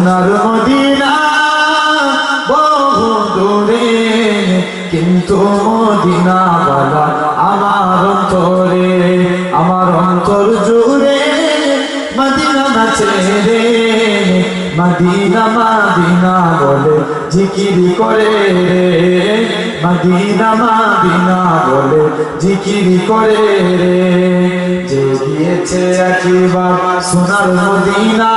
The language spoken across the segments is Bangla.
সোনার মদিনা বহু দূরে, কিন্তু মদিনা বালা আমার অন্তরে, আমার অন্তর জুড়ে মদিনা নাচে রে। মদিনা মদিনা বলে জিকির করে রে, মদিনা মদিনা বলে জিকির করে রে। যে গিয়েছে একবার সোনার মদিনা,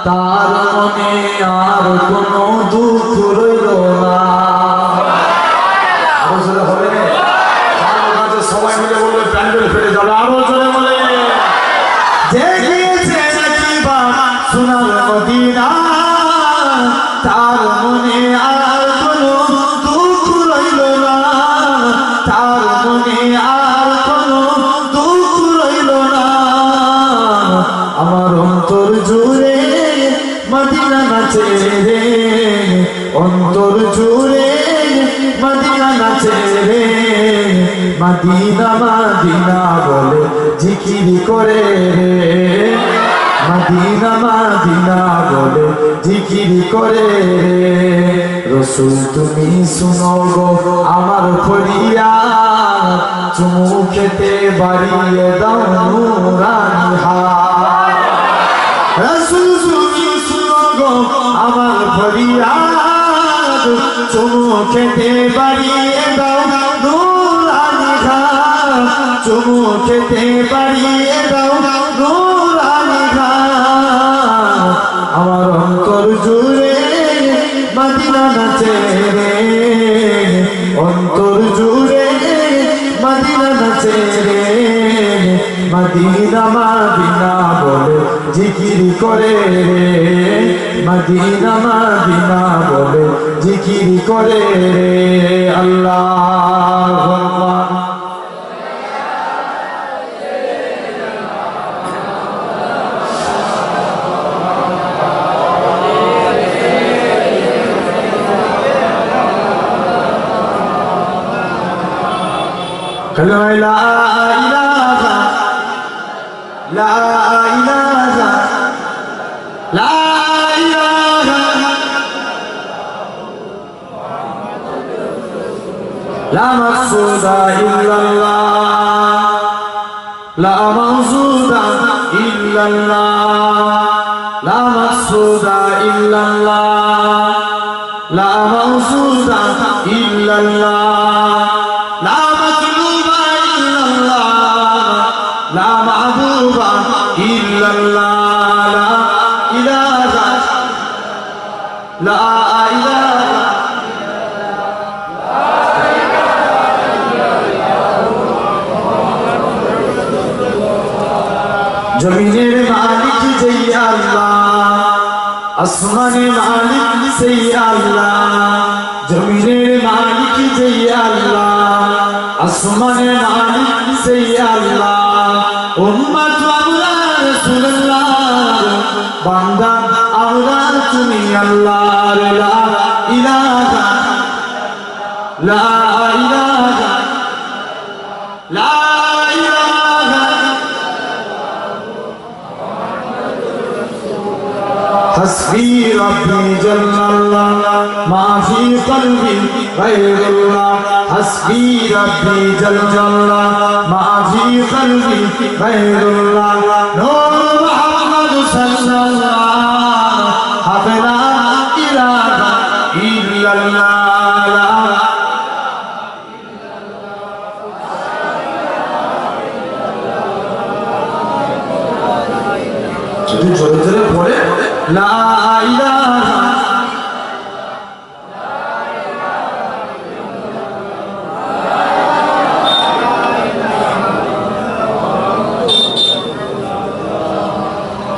তার মনে আর কোনো দুঃখ রইল না। সবাই মিলে বলবে, প্যান্ডেল ফেটে যাবে, আরো জোরে বলে। যে গিয়েছে একবার সোনার মদিনা, তার মনে আর কোনো দুঃখ রইল না, তার মনে আর কোনো দুঃখ রইল না। আমার অন্তর জুড়ে মদিনা নাচে রে, অন্তর জুড়ে মদিনা নাচে রে। মদিনা মদিনা বলে জিকির করে রে, মদিনা মদিনা বলে জিকির করে রে। রসুল তুমি শুনো গো আমার ফরিয়াদ, চুমু খেতে বাড়িয়ে দাও নূরানি হাত। রসুল তুমি শুনো গো আমার ফরিয়াদ, চুমু খেতে বাড়িয়ে দাও নূরানি হাত, চুমু খেতে বাড়িয়ে দাও নূরানি হাত। আমার অন্তর জুড়ে মদিনা নাচে রে, অন্তর জুড়ে মদিনা নাচে রে। মদিনা মদিনা বলে জিকির করে রে, মদিনা মদিনা বলে জিকির করে রে। আল্লাহু আকবার। لا إله لا إله لا إله لا مقصود إلا الله، لا مقصود إلا الله، لا مقصود إلا الله، لا مقصود إلا الله، لا مطلوب إلا الله، لا معبود إلا الله، لا إله لا إله জমিনের মালিক যেই আল্লাহ, আসমানের মালিক সেই আল্লাহ। জমিনের মালিক যেই আল্লাহ, আসমানের মালিক সেই আল্লাহ। উম্মত আমরা রাসূলুল্লাহ, বান্দা আমরা তুমি আল্লাহ। লা ইলাহা লা ইলাহা লা ইলাহা حسبي ربي جل الله ما في قلبي غير الله، حسبي ربي جل الله ما في قلبي غير الله، نور محمد صلى الله حبنا إله إلا الله। যদি জোরে জোরে পড়ে লা ইলাহা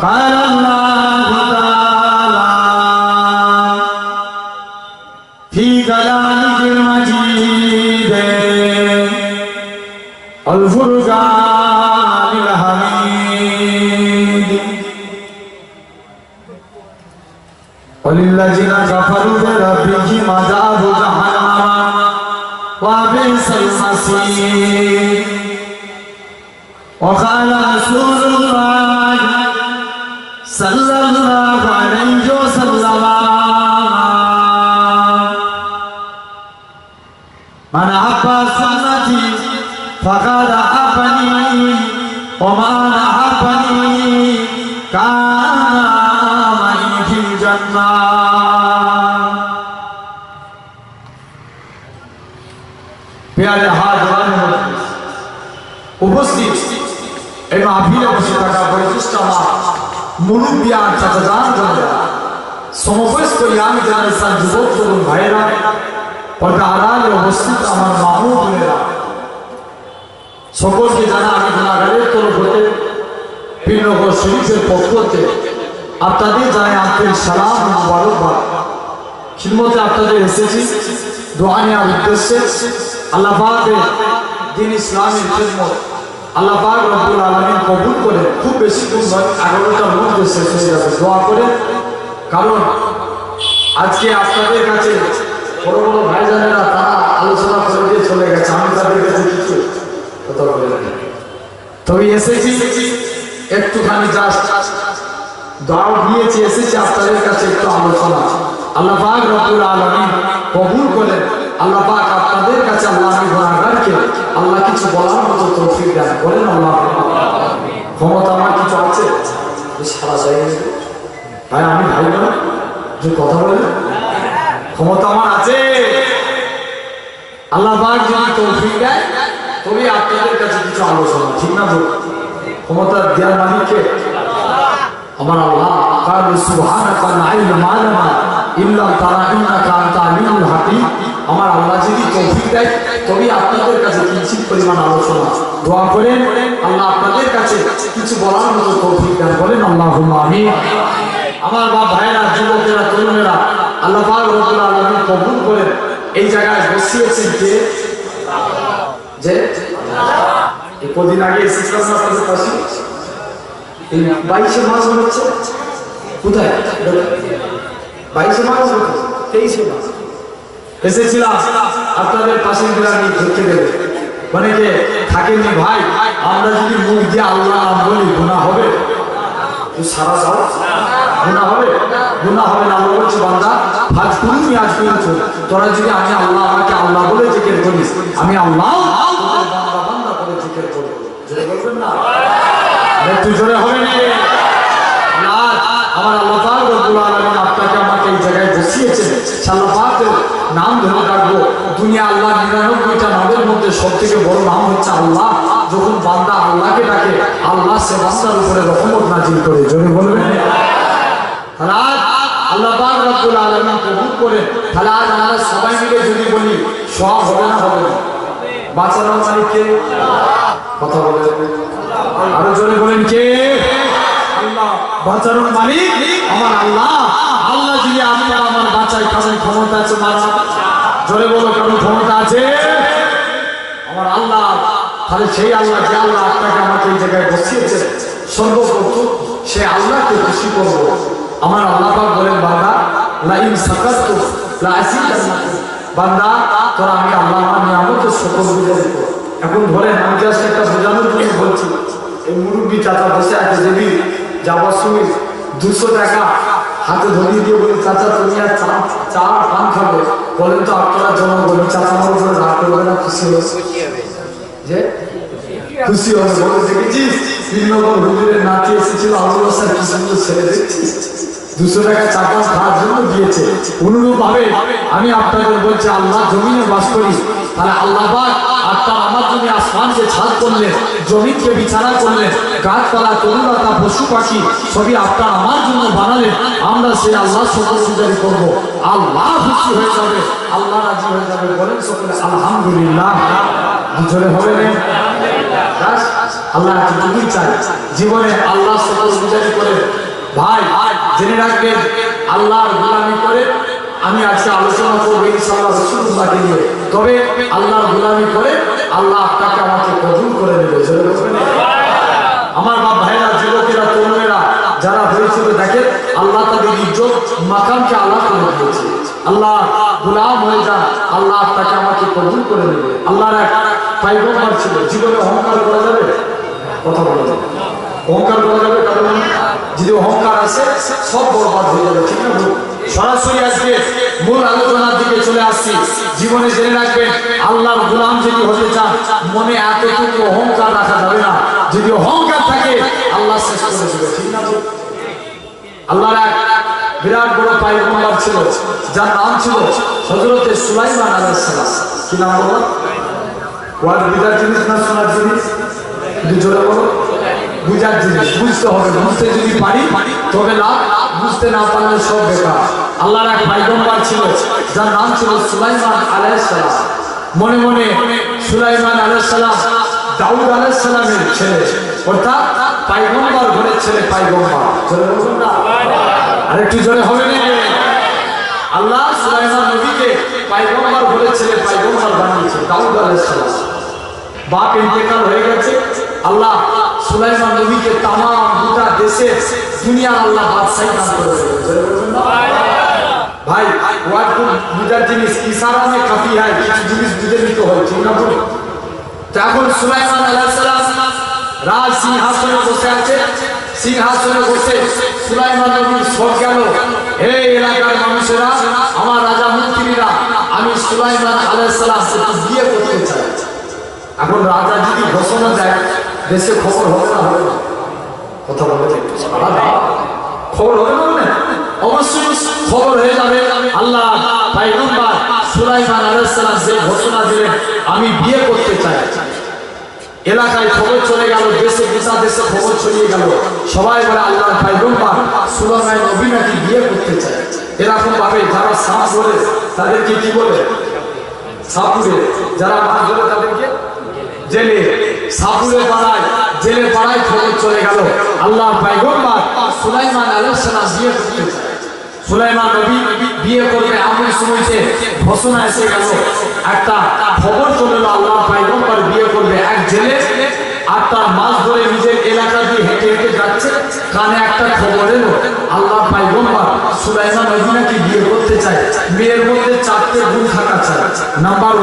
قال الله تعالى في كلامه المجيد الفرقان الحميد، وللذين كفروا بربهم عذاب جهنم وبئس المصير. وقال رسول الله صلى الله عليه মুরব্বিয়ান চাচাজান বোনেরা, সমবয়স্ক ইয়াং জেনারেশন যুবক তরুণ ভাইয়েরা, পর্দা আড়ালে অবস্থিত আমার মা ও বোনেরা, সকলকে জানা আমি গুনাহগারের তরফ হতে পীরনগর শরীফের পক্ষ হতে আপনাদের জানাই আন্তরিক সালাম ও মোবারকবাদ। খিদমতে আপনাদের এসেছি দোয়া নেওয়ার উদ্দেশ্যে। আল্লাহ পাকের দ্বীন ইসলামের খিদমত আল্লাহ পাক রব্বুল আলামিন কবুল করে খুব বেশি দিন নয়, 11টার মধ্যে শেষ হয়ে যাবে। দোয়া করে, কারণ আজকে আপনাদের কাছে বড় বড় ভাইজানেরা তারা আলোচনা করে দিয়ে চলে গেছে, আমি তাদের কাছে কিছু কথা বলে তবে এসেছি একটুখানি জাস্ট দাও দিয়েছি, এসেছি আপনাদের কাছে একটু আলোচনা। আল্লাহ পাক রব্বুল আলামিন কবুল করে, আল্লাহ পাক আপনাদের কাছে আল্লাহ আমি গুনাহগারকে আল্লাহ কিছু বলার মতো তৌফিক দান করেন। আল্লাহ ক্ষমতা আমার কিছু আছে সারা যায় ভাই, আমি ভাই না যে কথা বলেন, ক্ষমতা আমার আছে। আল্লাহ পাক যদি তৌফিক দেয় তবে আপনাদের কাছে কিছু আলোচনা, ঠিক না? ক্ষমতা দেওয়ার মালিককে আমার আল্লাহ। কাল সুবহানাকা লা ইলমা লানা ইল্লা তারা ইন্নাকা আনতা আলিমুল হাকিম। আমার আল্লাহ যদি তৌফিক দেয় তবে আপনাদের কাছে কিঞ্চিত পরিমাণ আলোচনা। দোয়া করেন আল্লাহ আপনাদের কাছে কিছু বলার মতো তৌফিক দান করেন। আল্লাহুম্মা আমিন। আমার বাপ ভাইরা, যুবকেরা, তরুণেরা, আল্লাহ পাক রব্বুল আলামিন কবুল করেন। এই জায়গায় বসিয়েছেন কে? যে এই কদিন আগে এসেছিলাম না আপনাদের পাশে, এই 22শে মাস হচ্ছে কোথায়? 22শে মাস, 23শে মাস এসেছিলাম আপনাদের পাশের গ্রামে ঘুরতে গেলে। অনেকে থাকেননি ভাই, আমরা যদি মুখ দিয়ে আল্লাহ নাম বলি গুনাহ হবে? সারা যাও গুনাহ হবে? গুনাহ হবে না। আল্লাহ বলছে বান্দা ভাজ তুমি আজ করেছ, তোরা যদি আমি আল্লাহ আমাকে আল্লাহ বলে জিকির করিস, আমি আল্লাহ বান্দা বান্দা করে জিকির করব। জোরে বলবেন না? একটু জোরে হবে না? আমার আল্লাহ পাক রব্বুল আলামিন আপনাকে আমাকে এই জায়গায় বসিয়েছেন, আল্লাহ পাকের নাম ধরে রাখবো। দুনিয়া আল্লাহ 99টা নামের মধ্যে সবথেকে বড় নাম হচ্ছে আল্লাহ। যখন বান্দা আল্লাহকে ডাকে, আল্লাহ সে বান্দার উপরে রহমত নাজিল করে। জোরে বলবেন? আল্লাহ পাক রব্বুল আলামিন কবুল করে। তাহলে আজ আমরা সবাই মিলে যদি বলি সব হবে না? হবে না। বাঁচানোর মালিক কে? কথা বলেন আরো জোরে বলেন কে? আল্লাহ। বাঁচানোর মালিক আমার আল্লাহ। আল্লাহ যদি আপনার আমার বাঁচাই, কারণ ক্ষমতা আছে মারা? জোরে বলো, কারণ ক্ষমতা আছে আমার আল্লাহ। তাহলে সেই আল্লাহ, যে আল্লাহ আপনাকে আমাকে এই জায়গায় বসিয়েছে, সর্বপ্রথম সে আল্লাহকে খুশি করব। আমার আল্লাহ পাক বলেন বান্দা লা ইন শাকারতুম লা আযীদান্নাকুম। বান্দা তোরা আমি আল্লাহ আমার নিয়ামতের শুকর গুজার কর। এখন ধরেন আমি জাস্ট একটা বোঝানোর জন্য বলছি, এই মুরব্বী চাচা বসে আছে, যদি যাবার সময় 200 টাকা হাতে ধরিয়ে দিয়ে বলি চাচা তুমি আর চা পান খাবে, বলেন তো আপনারা জনগণ চাচা আমার উপরে রাগ করবে না? খুশি হবে যে খুশি হবে। বলে দেখেছিস শ্রীনগর হুজুরের নাতি এসেছিল, আবুল হাসান কি সুন্দর ছেলে দেখছিস, 200 টাকা চা পান খাওয়ার জন্য দিয়েছে। অনুরূপ ভাবে আমি আপনাদের বলছি আল্লাহ জমিনে বাস করি, তাহলে আল্লাহ পাক আপনার আমার জন্য আসমানকে ছাদ করলেন, জমিনকে বিছানা করলেন, গাছপালা তরুলতা পশু পাখি সবই আপনার আমার জন্য বানালেন। আমরা সেই আল্লাহ শুকরগুজারি করবো, আল্লাহ খুশি হয়ে যাবে, আল্লাহ রাজি হয়ে যাবে। বলেন সকলে আলহামদুলিল্লাহ। ভিতরে হবে না? আল্লাহ এতটুকুই চাই জীবনে আল্লাহ শুকরগুজারি করে। ভাই জেনে রাখবেন, আল্লাহর গোলামি করে আমি আজকে আলোচনা করবো ইনশাআল্লাহ রাসূলুল্লাহকে নিয়ে। তবে আল্লাহর গোলামি করে আল্লাহ আপনাকে আমাকে কবুল করে নেবে। আমার বাপ ভাইরা, যুবকেরা, তরুণেরা যারা হয়েছিল, দেখেন আল্লাহ তাদের ইজ্জত মাকামকে আল্লাহ করে দিয়েছে। আল্লাহ গোলাম হয়ে যান, আল্লাহ আপনাকে আমাকে কবুল করে নেবে। আল্লাহর এক পয়গম্বর ছিল, জীবনে অহংকার করা যাবে? কথা বলা যাবে? অহংকার করা যাবে? কারণ যদি অহংকার আসে সব বরবাদ হয়ে যাবে, ঠিক না? সরাসরি আজকে মূল আলোচনার দিকে চলে আসছি। জীবনে জেনে রাখবেন, আল্লাহর গোলাম যদি হতে চান মনে এতটুকু অহংকার রাখা যাবে না। যদি অহংকার থাকে আল্লাহ শেষ করে দেবে, ঠিক না? আল্লাহর এক বিরাট বড় পয়গম্বর ছিল, যার নাম ছিল হযরত সুলাইমান আলাইহিস সালাম। কি নাম বলো? ওয়ার্ড বিদার জিনিস না শোনার জিনিস? যদি জোরে বলো। বুঝার জিনিস, বুঝতে হবে। বুঝতে যদি পারি তবে লাভ, বুঝতে না পারলে সব বেকার। আল্লাহর এক পয়গম্বর ছিল যার নাম ছিল সুলাইমান আলাইহিস সালাম। মনে মনে সুলাইমান আলাইহিস সালাম দাউদ আলাইহিস সালামের ছেলে, অর্থাৎ পয়গম্বর ঘরের ছেলে পয়গম্বর। জোরে বলুন না, আরেকটু জোরে হবে না? আল্লাহ সুলাইমান নবীকে পয়গম্বর ঘরের ছেলে পয়গম্বর বানিয়েছে দাউদ আলাইহিস সালাম। বাপ ইন্তেকাল হয়ে গেছে, আল্লাহ সুলাইমান নবীকে তামাম গোটা দেশে দুনিয়ার আল্লাহ বাদশাহী দান করে দিলেন। ভাই ওয়াজ খুব বুঝার জিনিস, ইশারা মে কাফি হয়, কিছু জিনিস বুঝে নিতে হয়, ঠিক না? বলুন। তখন সুলাইমান আলাইহিস সালাম রাজ সিংহাসনে বসে আছে, সিংহাসনে বসে সুলাইমান নবী সব গেল, হে এলাকার মানুষেরা, আমার রাজা মন্ত্রীরা, আমি সুলাইমান আলাইহিস সালামকে বিয়ে করতে চাই। এখন রাজা যদি ঘোষণা দেয় দেশে খবর হবে না? হবে না? কথা বলে খবর হবে না? অবশ্যই খবর হয়ে যাবে। আল্লাহ পয়গম্বর সুলাইমান আলাইহিস সালাম যে ঘোষণা দিলেন আমি বিয়ে করতে চাই, এলাকায় খবর চলে গেল, দেশে গোটা দেশে খবর ছড়িয়ে গেল, সবাই বলে আল্লাহর পয়গম্বর সুলাইমান নবী নাকি বিয়ে করতে চায়। এরকম ভাবে যারা সাপ বলে তাদেরকে কি বলে? সাপুরে। যারা মাছ ধরে তাদেরকে জেলে। সাপুরে পাড়ায়, জেলে পাড়ায় খবর চলে গেল আল্লাহর পয়গম্বর সুলাইমান আলাইহিস সালাম বিয়ে করতে চায়। সুলাইমান নবী বিয়ে করবে এমন সময়তে ঘোষণা এসে গেল, একটা খবর চলে এলো আল্লাহর পয়গম্বর বিয়ে করবে। এক জেলে 8টা মাস ধরে নিজের এলাকা দিয়ে হেঁটে হেঁটে যাচ্ছে, কানে একটা খবর এলো আল্লাহর পয়গম্বর সুলাইমান নবী নাকি বিয়ে করতে চায়। মেয়ের মধ্যে 4টে গুণ থাকা চাই। নাম্বার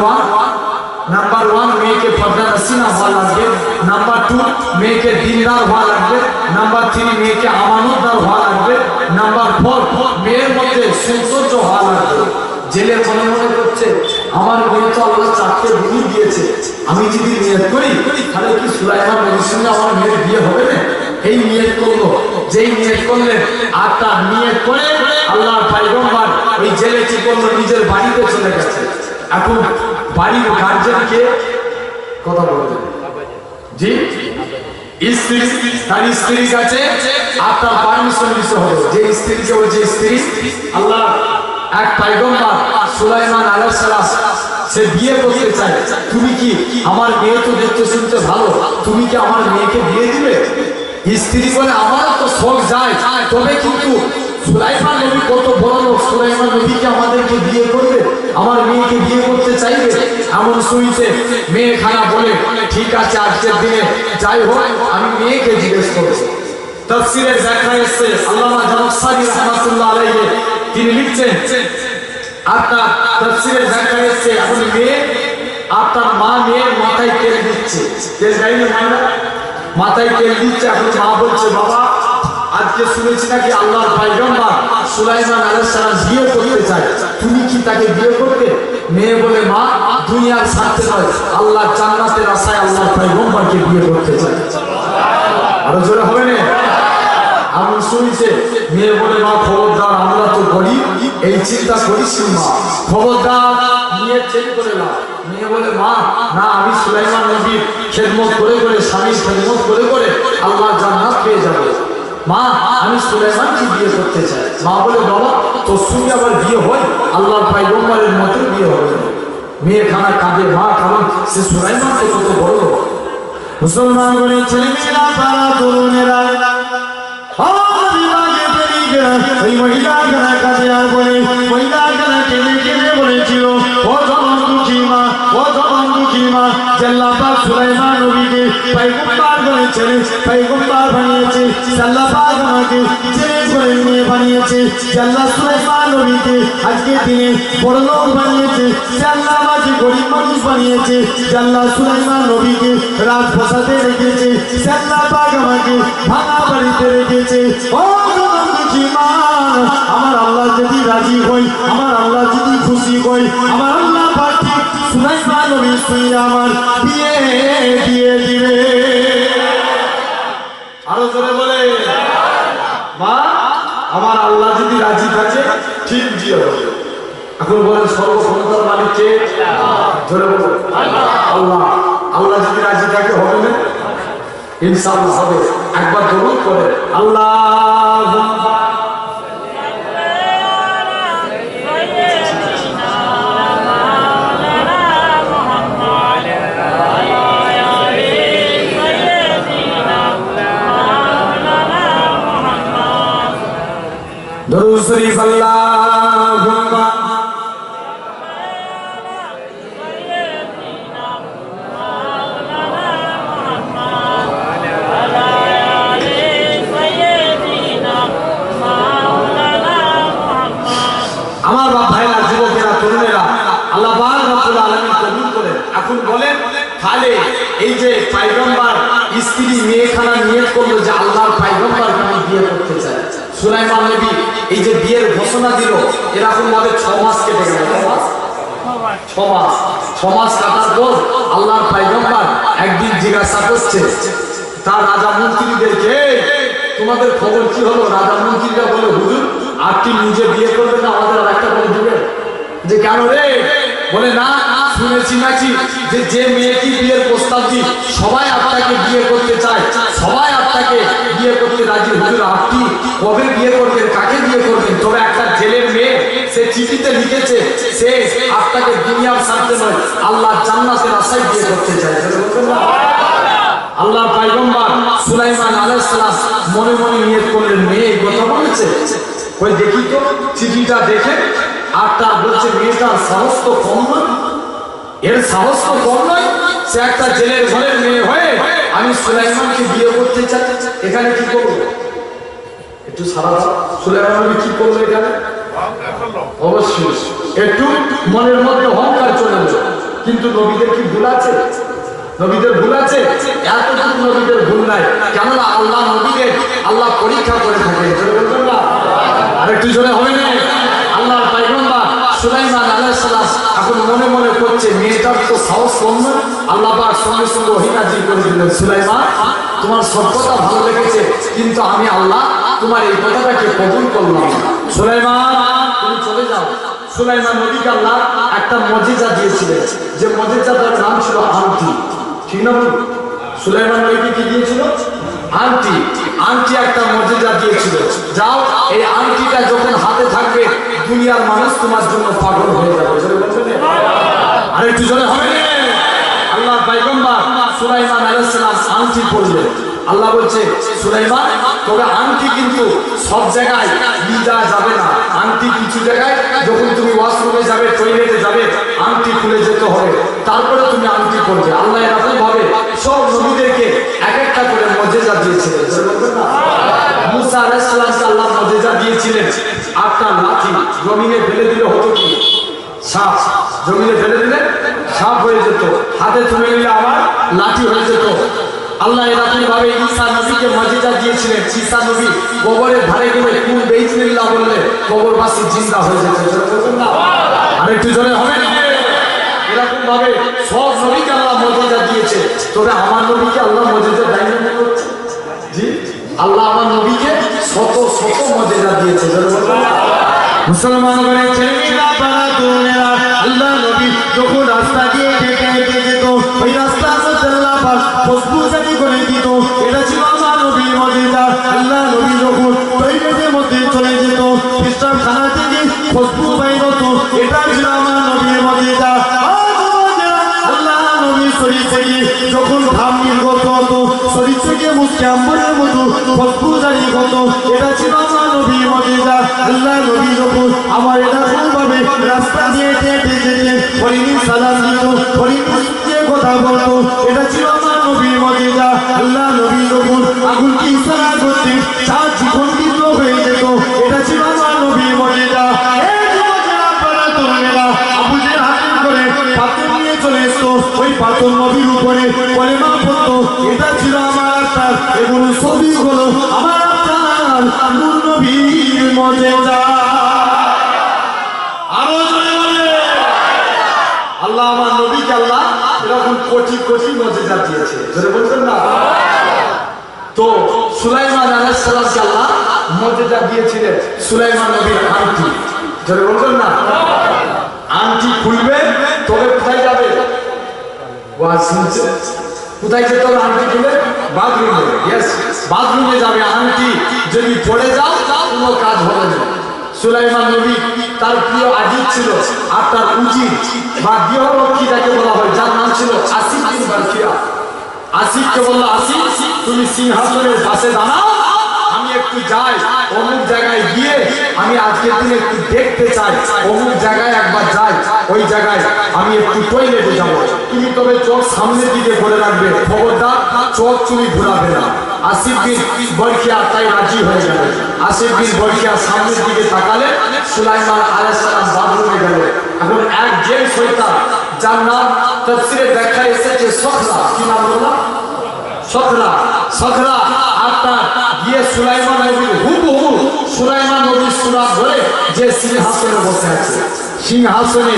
1 মেয়েকে পর্দা নসিনা হওয়া লাগবে। নাম্বার 2 মেয়েকে দিনদার হওয়া লাগবে। নাম্বার 3 মেয়েকে আমানতদার হওয়া লাগবে। নাম্বার 4 মেয়ের মধ্যে সৌন্দর্য হওয়া লাগবে। জেলে মনে মনে করছে আমার মেয়ে তো আল্লাহ 4টে গুণ দিয়েছে, আমি যদি নিয়ত করি তাহলে কি সুলাইমান নবীর সঙ্গে আমার মেয়ের বিয়ে হবে না? এই নিয়ত করলো। যেই নিয়ত করলেন 8টা নিয়ত করে আল্লাহর পয়গম্বর ওই জেলে কি করলো, নিজের বাড়িতে চলে গেছে। এখন বাড়ির গার্জেনকে কথা বলবেন জি, স্ত্রী তার স্ত্রীর কাছে আপনার পারমিশন নিতে হবে। যে স্ত্রীকে বলছে স্ত্রী আল্লাহ এক পয়গম্বর সুলাইমান আলাইহিস সালাম সে বিয়ে করতে চায়, তুমি কি আমার মেয়ে তো দেখতে শুনতে ভালো, তুমি কি আমার মেয়েকে বিয়ে দিবে? স্ত্রী বলে আমারও তো শখ যায়, তবে কিন্তু সুলাইমান নবী কত বড় লোক, সুলাইমান নবীকে আমাদেরকে বিয়ে করবে, আমার মেয়েকে বিয়ে করতে চাইবে। এমন শুনছে মেয়ে খানা বলে ঠিক আছে আজকের দিনে যাই হোক আমি মেয়েকে জিজ্ঞেস করবো। তাফসীরের ব্যাখ্যা এসেছে আল্লামা জামশারি রাহমাতুল্লাহ আলাইহি তিনি লিখছেন, আপনার তাফসীরের ব্যাখ্যা এসেছে এখন মেয়ে আপনার মা মেয়ের মাথায় তেল দিচ্ছে, তেল দেয়নি মাথায় তেল দিচ্ছে। এখন মা বলছে বাবা আজকে শুনেছি নাকি আল্লাহর পয়গম্বর সুলাইমান আলাইহিস সালাম বিয়ে করতে চায়, তুমি কি তাকে বিয়ে করবে? মেয়ে বলে মা দুনিয়ার স্বার্থে নয়, আল্লাহ জান্নাতের আশায় আল্লাহর পয়গম্বরকে বিয়ে করতে চায়। আরো জোরে হবে না? এমন শুনছে মেয়ে বলে মা খবরদার, আমরা তো গরিব, এই চিন্তা করিস মা, খবরদার নিয়ে চেক করে নাও। মেয়ে বলে মা না, আমি সুলাইমান নবীর খেদমত করে করে, স্বামীর খেদমত করে করে আল্লাহ জান্নাত পেয়ে যাবে। মা আমি সুলাইমানকে বিয়ে করতে চাই। মা বলে বাবা তোর সঙ্গে আবার বিয়ে হয়? আল্লাহর পয়গম্বরের মতো বিয়ে হবে। মেয়ে খানা কাঁদে, মা কারণ সে সুলাইমান তো কত বড়। মুসলমান বলে ছেলেমেয়েরা পাড়া তরুণেরা ওই মহিলাখানা কাঁদে আর বলে, মহিলাখানা কেঁদে কেঁদে বলেছিল ও জবান দুঃখী মা, ও জবান দুঃখী মা, আল্লাহ পাক সুলাইমান নবীকে পয়গম্বর করেছেন, পয়গম্বর বানিয়েছে। আল্লাহ পাক আমাকে ছেলে করে নিয়ে বানিয়েছে। আল্লাহ সুলাইমান নবীকে আজকে দিনে বড় লোক বানিয়েছে। আল্লাহ আমাকে গরিব মানুষ বানিয়েছে। আল্লাহ সুলাইমান নবীকে রাজপ্রাসাদে রেখেছে। আল্লাহ পাক আমাকে ভাঙা বাড়িতে রেখেছে। ও জবান দুঃখী মা, আমার আল্লাহ যদি রাজি হয়, আমার আল্লাহ যদি খুশি হয়, আমার আল্লাহ পাক সুলাইমান নবীর সঙ্গে আমার বিয়ে দিয়ে দিবে। আরো জোরে বলে মা আমার আল্লাহ যদি রাজি থাকে ঠিক বিয়ে হবে। এখন বলেন সর্বক্ষমতার মালিক কে? জোরে বলে আল্লাহ। আল্লাহ যদি রাজি থাকে হবে না? ইনশাআল্লাহ হবে। একবার দরুদ করে আল্লাহুম্মা দরুদ শরীফ আল্লাহুম্মা আমার বাপ ভাইরা, যুবকেরা, তরুণেরা, আল্লাহ পাক রব্বুল আলামিন কবুল করেন। এখন বলেন, তাহলে এই যে পয়গম্বর স্ত্রী মেয়েখানা নিয়ত করলো যে আল্লাহর পয়গম্বর আমি বিয়ে করতে চাই, সুলাইমান নবী এই যে বিয়ের ঘোষণা দিল, এরকম ভাবে 6 মাস কেটে গেল। 6 মাস কাটার পর আল্লাহর পয়গম্বর একদিন জিজ্ঞাসা করছে তার রাজা মন্ত্রীদেরকে, তোমাদের খবর কি হলো? রাজা মন্ত্রীরা বলে, হুজুর আপনি নিজে বিয়ে করবেন না, আমাদের আর একটা করে দিবেন। যে কেন রে? বলে না, শুনেছি নাকি যে মেয়েটি বিয়ের প্রস্তাব দিই সবাই আপনাকে বিয়ে করতে চায়, সবাই আপনাকে বিয়ে করতে রাজি। হুজুর আপনি কবে বিয়ে করবেন, কাকে বিয়ে করবেন? তবে একটা জেলের মেয়ে, সে চিঠিতে লিখেছে সে আপনাকে দুনিয়ার স্বার্থে নয় আল্লাহ জান্নাতের আশায় বিয়ে করতে চায়। আল্লাহর পয়গম্বর সুলাইমান আলাইহিস সালাম মনে মনে নিয়ত করলেন, মেয়ে কথা বলেছে, ওই দেখি তো চিঠিটা দেখে। আর তার বলছে মেয়েটার সাহস তো কম নয়, এর সাহস তো কম নয়, সে একটা জেলের ঘরের মেয়ে হয়ে আমি সুলাইমানকে বিয়ে করতে চাই। এখানে কি করবো? একটু সারা সুলাইমান কি করলো এখানে? অবশ্যই একটু মনের মধ্যে অহংকার চলে এলো। কিন্তু নবীদের কি ভুল আছে? নবীদের ভুল আছে? এতটুকু নবীদের ভুল নাই। কেননা আল্লাহ নবীদের আল্লাহ পরীক্ষা করে থাকে। আরেকটু জোরে হবে না? আল্লাহর পয়গম্বর সুলাইমান আলাইহিস সালাম এখন মনে মনে করছে মেয়েটার তো সাহস কম না। আল্লাহ পাক সঙ্গে সঙ্গে ওহী নাযিল করে দিলেন, সুলাইমান তোমার সব কথা ভালো লেগেছে, কিন্তু আমি আল্লাহ তোমার এই কথাটাকে কবুল করলাম না। সুলাইমান তুমি চলে যাও। সুলাইমান নবীকে আল্লাহ একটা মুজিজা দিয়েছিলেন, যে মুজিজাটার নাম ছিল আংটি। ঠিক না? সুলাইমান নবীকে কি দিয়েছিল? আংটি। আংটি একটা মুজিজা দিয়েছিল। যাও, এই আংটিটা যখন হাতে থাকবে দুনিয়ার মানুষ তোমার জন্য পাগল হয়ে যাবে। আর একটু জোরে হবে না? আল্লাহর পয়গম্বর সুলাইমান আলাইহিস সালাম আংটি পরলেন। আল্লাহ বলছে, সুলাইমান তবে আংটি কিন্তু সব জায়গায় নিয়ে যাওয়া যাবে না। আংটি কিছু জায়গায় যখন তুমি ওয়াশরুমে যাবে, টয়লেটে যাবে, আংটি খুলে যেতে হবে, তারপরে তুমি আংটি পরবে। আল্লাহ এরকম ভাবে সব নবীদেরকে এক একটা করে মুজিজা দিয়েছিলেন। মুসা আলাইহিস সালামকে আল্লাহ মুজিজা দিয়েছিলেন, একটা লাঠি জমিনে ফেলে দিলে হতো কি? সাপ। জমিনে ফেলে দিলে সাপ হয়ে যেত, হাতে তুলে নিলে আবার লাঠি হয়ে যেত। আল্লাহ এরকম ভাবে ঈসা নবীকে মুজিজা দিয়েছিলেন। ঈসা নবী কবরের ধারে গেলে কুল বিসমিল্লাহ বললে কবরবাসী জিন্দা হয়ে যেত। আর একটু জোরে হবে না? এরকম ভাবে সব নবীকে আল্লাহ মুজিজা দিয়েছে। তবে আমার নবীকে আল্লাহ মুজিজা দেয়নি মনে হচ্ছে? জি, আল্লাহ আমার নবীকে শত শত মুজিজা দিয়েছে। মুসলমান করে ছেলেরা পাড়া দোনেরা, আল্লাহ নবী যখন রাস্তা দিয়ে হেঁটে হেঁটে যেত, ওই রাস্তা আল্লাহ পাক ফসফুসানি করে দিত। এটা ছিল আমার নবীর মুজিজা। আল্লাহ নবী যখন টয়লেটের মধ্যে চলে যেত, পেশাবখানা থেকে ফসফুস বাইর হতো, এটা ছিল আমার নবীর মুজিজা। আল্লাহ নবী শরীর থেকে যখন ঘাম নির্গত হতো, শরীর থেকে মুখে আম্বরের মতো ফসফুসানি হতো, এটা ছিল আমার নবীর মুজিজা। আল্লাহ নবী যখন আমার এরকম ভাবে রাস্তা দিয়ে হেঁটে যেতেন, হরিণী সালাম দিত, হরিণী কথা বলতো, এটা ছিল আমার নবীর মুজিজা। আল্লাহ নবী যখন আগুনকে ইশারা করতেন, চাঁদ জীবনবিদ্ধ হয়ে যেত, এটা ছিল আমার নবীর মুজিজা। আবুজের হাতে করে পাথর নিয়ে চলে এসতো, ওই পাথর নবীর উপরে কলেমা পড়তো, এটা ছিল আমার আত্মার। এগুলো সবই হলো আমার আত্মার নবীর মুজিজা। আরো জোরে বলে আল্লাহ আমার নবীকে আল্লাহ এরকম কোটি কোটি মুজিজা দিয়েছে। জোরে বলবেন না? তো সুলাইমান আলাইহিস সালামকে আল্লাহ মুজিজা দিয়েছিলেন সুলাইমান নবীর আংটি। জোরে বলবেন না? আংটি খুলবে তবে কোথায় যাবে? ওয়াজ শুনছে কোথায় যেতে হবে আংটি খুলে? বাথরুমে। ইয়েস, বাথরুমে যাবে। আংটি যদি পড়ে যাও কোনো কাজ হবে না। সুলাইমান নবী তার প্রিয় আজিজ ছিল আর তার উজির বা গৃহরক্ষী যাকে বলা হয়, যার নাম ছিল আসিফ বিন বারকিয়া। আসিফকে বলল, আসিফ তুমি সিংহাসনের পাশে দাঁড়াও, আমি একটু যাই অমুক জায়গায় গিয়ে আমি আজকের দিনে একটু দেখতে চাই, অমুক জায়গায় একবার যাই, ওই জায়গায় আমি একটু টয়লেটে যাব। তুমি তবে চোখ সামনের দিকে করে রাখবে, খবরদার চোখ তুমি ঘোরাবে না। আসিফ বিন বারকিয়া তাই রাজি হয়ে গেল। আসিফ বিন বারকিয়া সামনের দিকে তাকালে সুলাইমান আলাইহিস সালাম বাথরুমে গেল। এখন এক জেল শয়তান, যার নাম তাফসীরে ব্যাখ্যা এসেছে সখরা। কি নাম বললাম? সখরা। সখরা আপনার গিয়ে সুলাইমান নবীর হুবহু সুলাইমান নবীর সুরাত ধরে যে সিংহাসনে বসে আছে, সিংহাসনে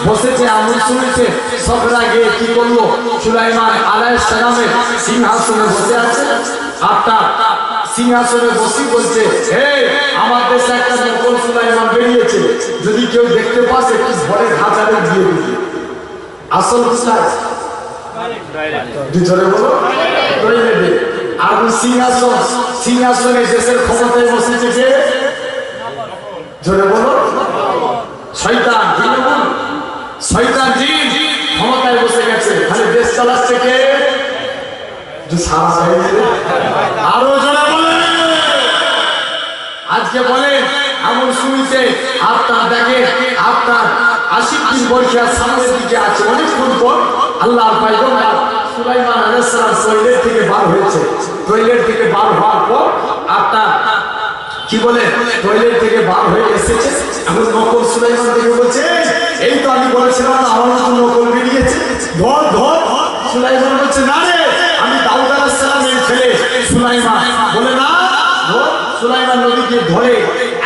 বসেছে এমন শুনেছে। সখরা গিয়ে কি করলো? সুলাইমান আলাইহিস সালামের সিংহাসনে বসে আছে। আপনার সিংহাসনে বসে বলছে, হে আমার দেশে একটা নকল সুলাইমান বেরিয়েছে, যদি কেউ দেখতে পাস একটু ঘরে খাঁচারে দিয়ে দিবি। আসল কোথায়? দুজনে বলো টয়লেটে। আর সিংহাসন, সিংহাসনে দেশের ক্ষমতায় বসেছে কে? জোরে বলো শয়তান। শয়তান জিন ক্ষমতায় বসে গেছে, খালি দেশ চালাচ্ছে কে? আরো জোরে বলে। আজকে বলে এমন শুনছে আপনার দেখে আপনার আসিফ বিন বারকিয়ার সামনের দিকে আছে। অনেকক্ষণ পর আল্লাহর পয়গম্বর সুলাইমান আলাইহিস সালাম টয়লেট থেকে বার হয়েছে। টয়লেট থেকে বার হওয়ার পর আপনার কি বলে টয়লেট থেকে বার হয়ে এসেছে। এখন নকল সুলাইমান থেকে বলছে, এই তো আমি বলেছিলাম না আমার মতো নকল বেরিয়েছে, ধর ধর। সুলাইমান বলছে, না রে আমি দাউদ আলাইহিস সালামের ছেলে সুলাইমান। বলে না, সুলাইমান নবীকে ধরে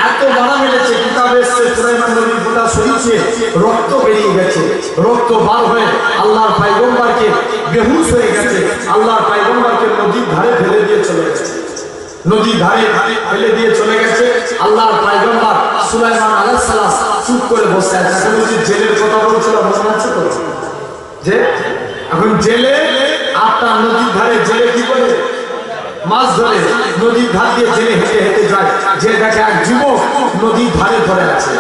এত মারা মেরেছে, কিতাবে এসেছে সুলাইমান নবীর গোটা শরীরে রক্ত বেরিয়ে গেছে। রক্ত বার হয়ে আল্লাহর পয়গম্বরকে বেহুশ হয়ে গেছে। আল্লাহর পয়গম্বরকে নদীর ধারে ফেলে দিয়ে চলে গেছে। নদীর ধারে ফেলে দিয়ে চলে গেছে। আল্লাহর পয়গম্বর সুলাইমান আলাইহিস সালাম চুপ করে বসে আছে। এখন যে জেলের কথা বলছিল মনে আছে তো? যে এখন জেলে আপনার নদীর ধারে জেলে কি করে মাছ ধরে, নদীর ধার দিয়ে জেলে হেঁটে হেঁটে যায়। যে দেখে এক যুবক নদীর ধারে ধরে আছে।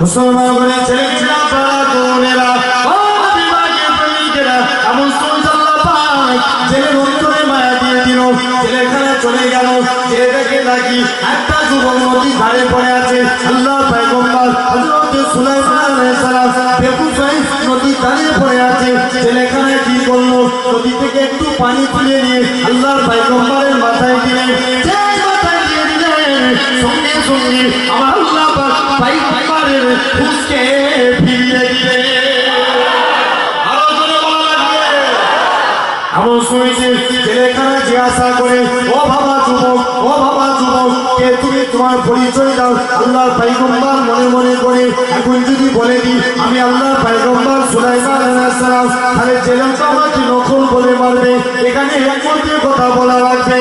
মুসলমানের ছেলেরা পাড়া বোনেরা ও বিভাগের প্রেমিকেরা এমন শুনছে আল্লাহ পাক জেলের অন্তরে মায়া দিয়ে দিল। জেলেখানে চলে গেল। যে দেখে নাকি একটা যুবক নদীর ধারে পড়ে আছে। আল্লাহর পয়গম্বর হযরত সুলাইমান আলাইহিস সালাম বেহুশ হয়ে নদীর ধারে পড়ে আছে। জেলেখানে কি করলো? নদী থেকে একটু পানি তুলে নিয়ে আল্লাহর পয়গম্বরের মাথায় দিলেন। যে মাথায় দিয়ে দিলেন, সঙ্গে সঙ্গে আমার আল্লাহ পাক পয়গম্বরের হুঁশকে ফিরিয়ে দিলেন। আরো জোরে বলা লাগবে। এমন শুনেছি জেলেখানে জিজ্ঞাসা করে, ও বাবা যুবক, ও বাবা যুবক, কে তুমি? তোমার পরিচয় দাও। আল্লাহর পয়গম্বর মনে মনে করে এখন যদি বলে দিই আমি আল্লাহর পয়গম্বর সুলাইমান আলাইহিস সালাম, তাহলে জেলে তো আমাকে নকল বলে মারবে। এখানে একমতের কথা বলা লাগবে।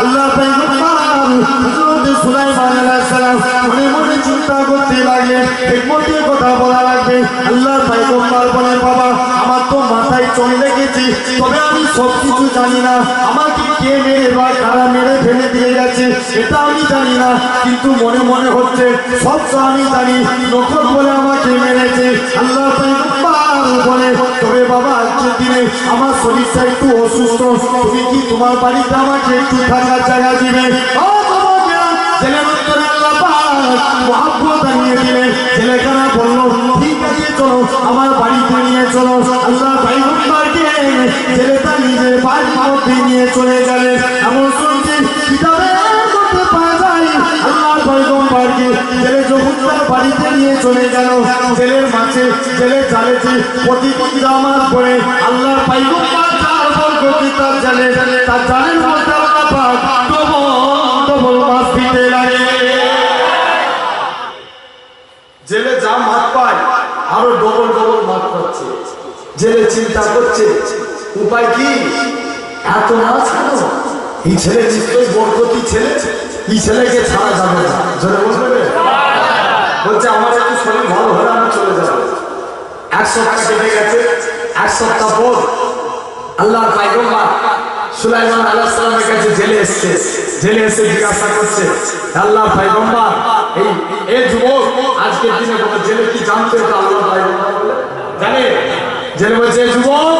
আল্লাহর পয়গম্বর হযরত সুলাইমান আলাইহিস সালাম মনে মনে চিন্তা করতে লাগলেন, একমতের কথা বলা লাগবে। আল্লাহর পয়গম্বর বলে, বাবা আমার তো মাথায় চোখ লেগেছে, তবে আমি সব কিছু জানি না। আমাকে কে মেরে বা কারা মেরে ফেলে দিয়ে গেছে এটা আমি জানি না, কিন্তু মনে মনে হচ্ছে সব তো আমি জানি নকল বলে আমাকে মেরেছে। আল্লাহর পয়গম্বর বলে, তবে বাবা আজকের দিনে আমার শরীরটা একটু অসুস্থ, তুমি কি তোমার বাড়িতে আমাকে একটু থাকার জায়গা দিবে? জেলের উত্তরে আল্লাহ পাক মহব্বত আনিয়ে দিলেন। জেলেখানা বলল, ঠিক আছে চলো আমার বাড়িতে নিয়ে চলো। আল্লাহর পয়গম্বরকে জেলেটা নিজের বাড়ির মধ্যে নিয়ে চলে গেলেন। এমন শুনছি কিতাবে করতে পাওয়া যায় আল্লাহর পয়গম্বরকে জেলে যখন তার বাড়িতে নিয়ে চলে গেল, জেলের মাঝে জেলের জালেতে প্রতিদিন নামাজ পড়ে আল্লাহর পয়গম্বর তার বরকতে তার জালে তার জালের মধ্যে আল্লাহ পাক ডবল মাছ দিতে লাগে। জেলে যা মাছ পায় আরো ডবল ডবল মাছ পাচ্ছে। জেলে চিন্তা করছে উপায় কি? এত মাছ কেন? এই ছেলে নিশ্চয়ই বরকতি ছেলে, এই ছেলেকে ছাড়া যাবে না। জোরে বলবে, বলছে আমার একটু শরীর ভালো হলে আমি চলে যাবো। 100 টাকা কেটে গেছে, এক সপ্তাহ পর আল্লাহর পয়গম্বর সুলাইমান আলাইহিস সালামের কাছে জেলে এসে জিজ্ঞাসা করছে, আল্লাহর পয়গম্বর এই যুবক আজকের দিনে বলে জেলে কি জানতে তো আল্লাহর পয়গম্বর বলে জানে। জেলে বলছে, যুবক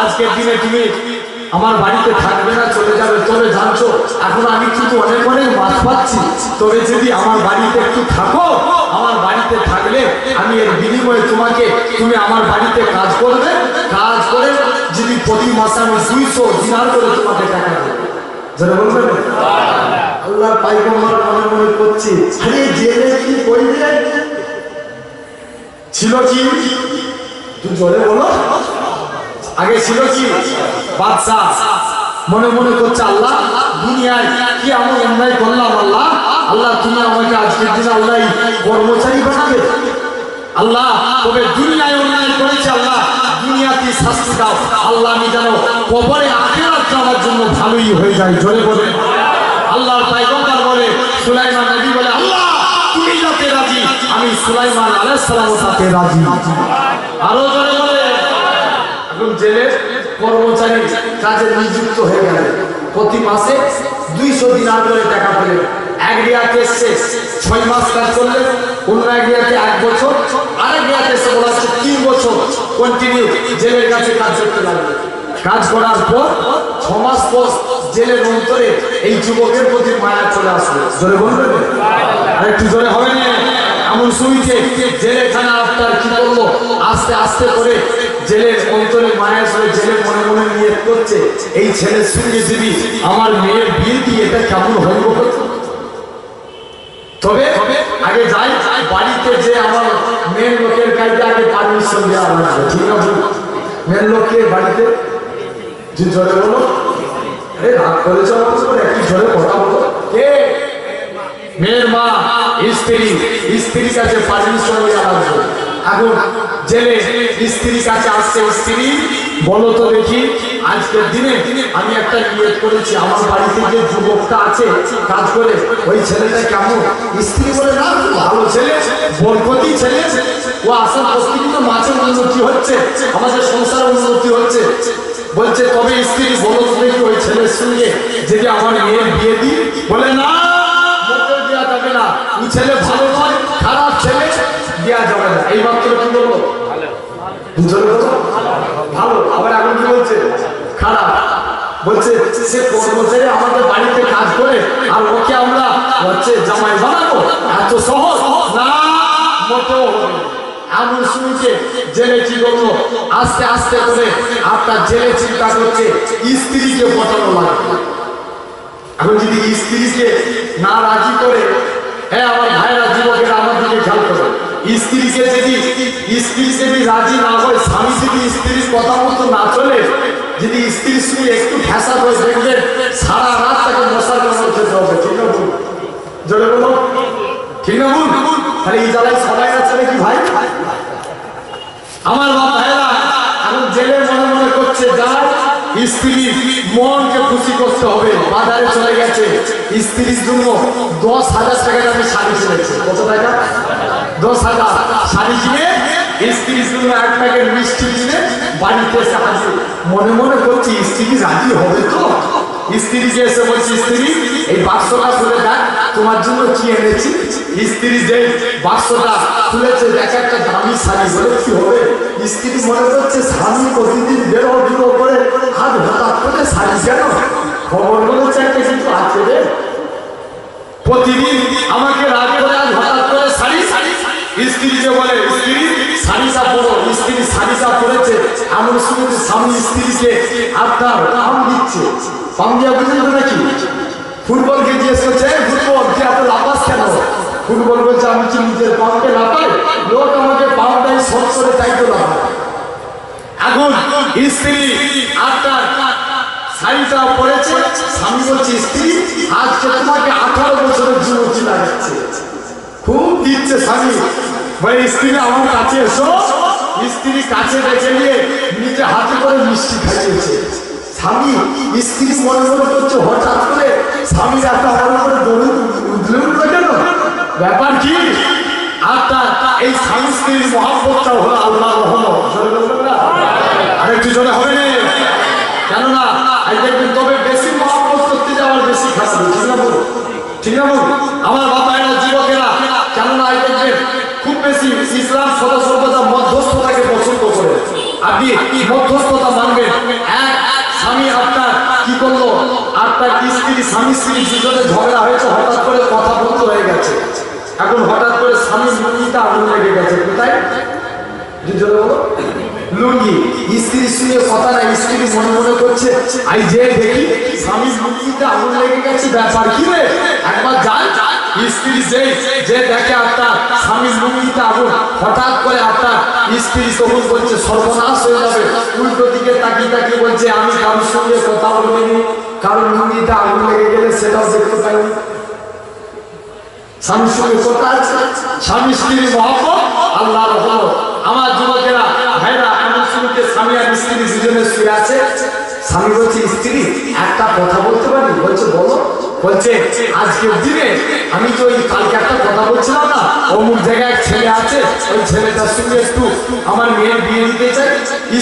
আজকের দিনে তুমি আমার বাড়িতে থাকবে না, চলে যাবে। তবে জানছো এখন আমি কিন্তু অনেক মাছ পাচ্ছি, তবে যদি আমার বাড়িতে একটু থাকো, আমার বাড়িতে থাকলে আমি এর বিনিময়ে তুমি আমার বাড়িতে কাজ করবে, কাজ করে যদি প্রতি মাসে আমি 200 দিনার করে তোমাকে টাকা দেবো। যারা বলবেন আল্লাহর পয়গম্বর মনে মনে করছে, আরে জেলে কি করবে ছিল কি তুই জোরে বলো, আগে ছিল কি বাদশা মনে মনে করছে, আল্লাহ দুনিয়ায় কি আমি অন্যায় করলাম, আল্লাহ তুমি আমাকে আজকের দিনে আল্লাহ কর্মচারী বানাবে, আল্লাহ তবে দুনিয়ায় অন্যায় করেছে, আল্লাহ দুনিয়াতে শাস্তি দাও, আল্লাহ আমি জানো কবরে আখিরাত আমার জন্য ভালোই হয়ে যায়। জোরে বলে আল্লাহর পয়গম্বর বলে, সুলাইমান নবী বলে, আল্লাহ তুমি যাতে রাজি, আমি সুলাইমান আলাইহিস সালাম সাথে রাজি। আরো জোরে বলে, এখন জেলে কর্মচারী কাজে নিযুক্ত হয়ে গেল, প্রতি মাসে 200 দিনার করে টাকা পেলেন। এক রিয়াতে এসছে 6 মাস কাজ করলেন, অন্য এক রিয়াতে 1 বছর, আরেক রিয়াতে এসে বলা হচ্ছে 3 বছর কন্টিনিউ জেলের কাছে কাজ করতে লাগলেন। কাজ করার পর 6 মাস পর জেলের অন্তরে এই যুবকের প্রতি মায়া চলে আসলো। জোরে বলবেন আর একটু জোরে হবে না, এমন শুনছে জেলেখানা আপনার কি করলো, আস্তে আস্তে করে জেলের অন্তরে মায়া চলে, জেলে মনে মনে নিয়ত করছে, এই ছেলের সঙ্গে যদি আমার মেয়ের বিয়ে দিই এটা কেমন হইব, তবে আগে যাই বাড়িতে যে আমার মেয়ের লোকের কাছে আগে পারমিশন দেওয়া লাগবে, ঠিক আছে? মেয়ের লোককে বাড়িতে যে জোরে বলো, রাগ করেছ একটু জোরে কথা বলো, কে মেয়ের মা স্ত্রীর কাছে পারমিশন দেওয়া লাগবে। এখন জেলে স্ত্রীর কাছে আসছে, স্ত্রী বলো তো দেখি আজকের দিনে আমি একটা নিয়ত করেছি, আমার বাড়িতে যে যুবকটা আছে কাজ করে ওই ছেলেটা কেমন? স্ত্রী বলে, না ভালো ছেলে, বরকতি ছেলে, ও আসার প্রতিদিন মাছের উন্নতি হচ্ছে, আমাদের সংসারের উন্নতি হচ্ছে। বলছে তবে স্ত্রী বলো তো দেখি ওই ছেলের সঙ্গে যদি আমার মেয়ের বিয়ে দিই, বলে না দেওয়া যাবে না, ওই ছেলে ভালো নয়, খারাপ ছেলে, দেওয়া যাবে না। এই মাত্র কি বলবো ভালো, আবার এখন কি বলছে খারাপ, বলছে সে কর্মচারী আমাদের বাড়িতে কাজ করে আর ওকে আমরা হচ্ছে জামাই বানাবো, এত সহজ না, মোটেও হবে না। এমন শুনছে জেলে কি করলো, আস্তে আস্তে করে আপনার জেলে চিন্তা করছে স্ত্রীকে পটানো লাগবে। এখন যদি স্ত্রীকে না রাজি করে, হ্যাঁ আমার ভাইরা যুবকেরা আমার দিকে খেয়াল করে, স্ত্রীকে যদি রাজি না হয়, স্বামী যদি স্ত্রীর কথা মতো না চলে, যদি স্ত্রীর সঙ্গে একটু ফ্যাসা হয়ে দেখবেন সারা রাত তাকে মশার কামড় খেতে হবে, ঠিক না বল? জোরে বলো ঠিক না বল? তাহলে এই জ্বালায় সবাই আছে নাকি ভাই? আমার বাপ ভাইরা এখন জেলে মনে মনে করছে, যার স্ত্রীর মনকে খুশি করতে হবে, বাজারে চলে গেছে স্ত্রীর জন্য 10,000 টাকা দামে শাড়ি কিনেছে। কত টাকা? 10,000 শাড়ি কিনে স্ত্রীর জন্য 1 প্যাকেট মিষ্টি কিনে বাড়িতে এসে হাজির। মনে মনে করছি স্ত্রী রাজি হবে তো? স্ত্রীকে এসে বলছি, স্ত্রী এই বাক্সটা খুলে দেখ, তোমার জন্য কি এনেছি। স্ত্রী যে বাক্সটা খুলেছে, দেখ একটা দামি শাড়ি, বলে কি হবে? স্ত্রী মনে করছে স্বামী প্রতিদিন বেরো বিরো করে হাত হঠাৎ করে শাড়ি কেন, খবর বলেছে একটা কিছু আছে রে, প্রতিদিন আমাকে রাগ করে আজ হঠাৎ করে শাড়ি। স্ত্রীকে বলে, স্ত্রী শাড়িটা পরো। স্ত্রী শাড়িটা পরেছে, এমন শুনেছে স্বামী স্ত্রীকে আপনার পাম দিচ্ছে। পাম দিয়া বুঝলেন নাকি? ফুটবলকে জিজ্ঞেস করছে, ফুটবল কি এত লাফাস কেন? ফুটবল বলছে, আমি কি নিজের পামকে লাফাই? লোক আমাকে পাম দেয়, শর্ট করে চাইতে লাফায়। এখন স্ত্রী আপনার শাড়িটা পরেছে, স্বামী বলছে, স্ত্রী আজকে তোমাকে 18 বছরের যুবতী লাগাচ্ছে। খুব দিচ্ছে স্বামী, ভাই স্ত্রী আমার কাছে এসো। স্ত্রী কাছে রেখে নিয়ে নিজে হাতে করে মিষ্টি খাইয়েছে। স্বামী স্ত্রী মনে মনে করছে, হঠাৎ করে স্বামীর একটা আমার উপরে দৌড়ে উঠলে উঠবে কেন? ব্যাপার কি? আপনার এই স্বামী স্ত্রীর মহাব্বতটা হলো আল্লাহর রহমত। আরেকটু জোরে হবে না কেননা আজ দেখবেন তবে বেশি মহব্বত করতে যাওয়ার বেশি খারাপ ঠিক না বলুন ঠিক না বলুন আমার বাবারা যুবকেরা কেননা আজ দেখবেন খুব বেশি ইসলাম সর্বদা মধ্যস্থতাকে পছন্দ করে আপনি মধ্যস্থতা মানবেন এক স্বামী আপনার কি করলো আপনার স্ত্রী স্বামী স্ত্রী দুজনে ঝগড়া হয়েছে হঠাৎ করে কথা বন্ধ হয়ে গেছে এখন হঠাৎ করে স্বামী লুঙ্গিটা আগুন লেগে গেছে কোথায় দুজনে বলো লুঙ্গি স্ত্রীর সঙ্গে কথা না স্ত্রী মনে মনে করছে আই যে দেখি স্বামী লুঙ্গিতে আগুন লেগে গেছে ব্যাপার কি রে একবার যায় স্ত্রী যে দেখে আপনার স্বামী লুঙ্গিতে আগুন হঠাৎ করে আপনার স্ত্রী তখন বলছে সর্বনাশ হয়ে যাবে উল্টো দিকে তাকিয়ে তাকিয়ে বলছে আমি কারোর সঙ্গে কথা বলিনি কারোর লুঙ্গিতে আগুন লেগে গেলে সেটাও দেখতে পাইনি স্বামীর সঙ্গে কথা আছে স্বামী স্ত্রীর মহব্বত আল্লাহর রহমত আমার যুবকেরা ভাইরা এমন শুনতে স্বামী আর স্ত্রী দুজনে শুয়ে আছে স্বামী বলছে স্ত্রী একটা কথা বলতে পারি বলছে বলো বলছে আজকের দিনে আমি তো ওই কালকে একটা কথা বলছিলাম না অমুক জায়গায় ছেলে আছে ওই ছেলেটার সঙ্গে একটু আমার মেয়ের বিয়ে দিতে চাই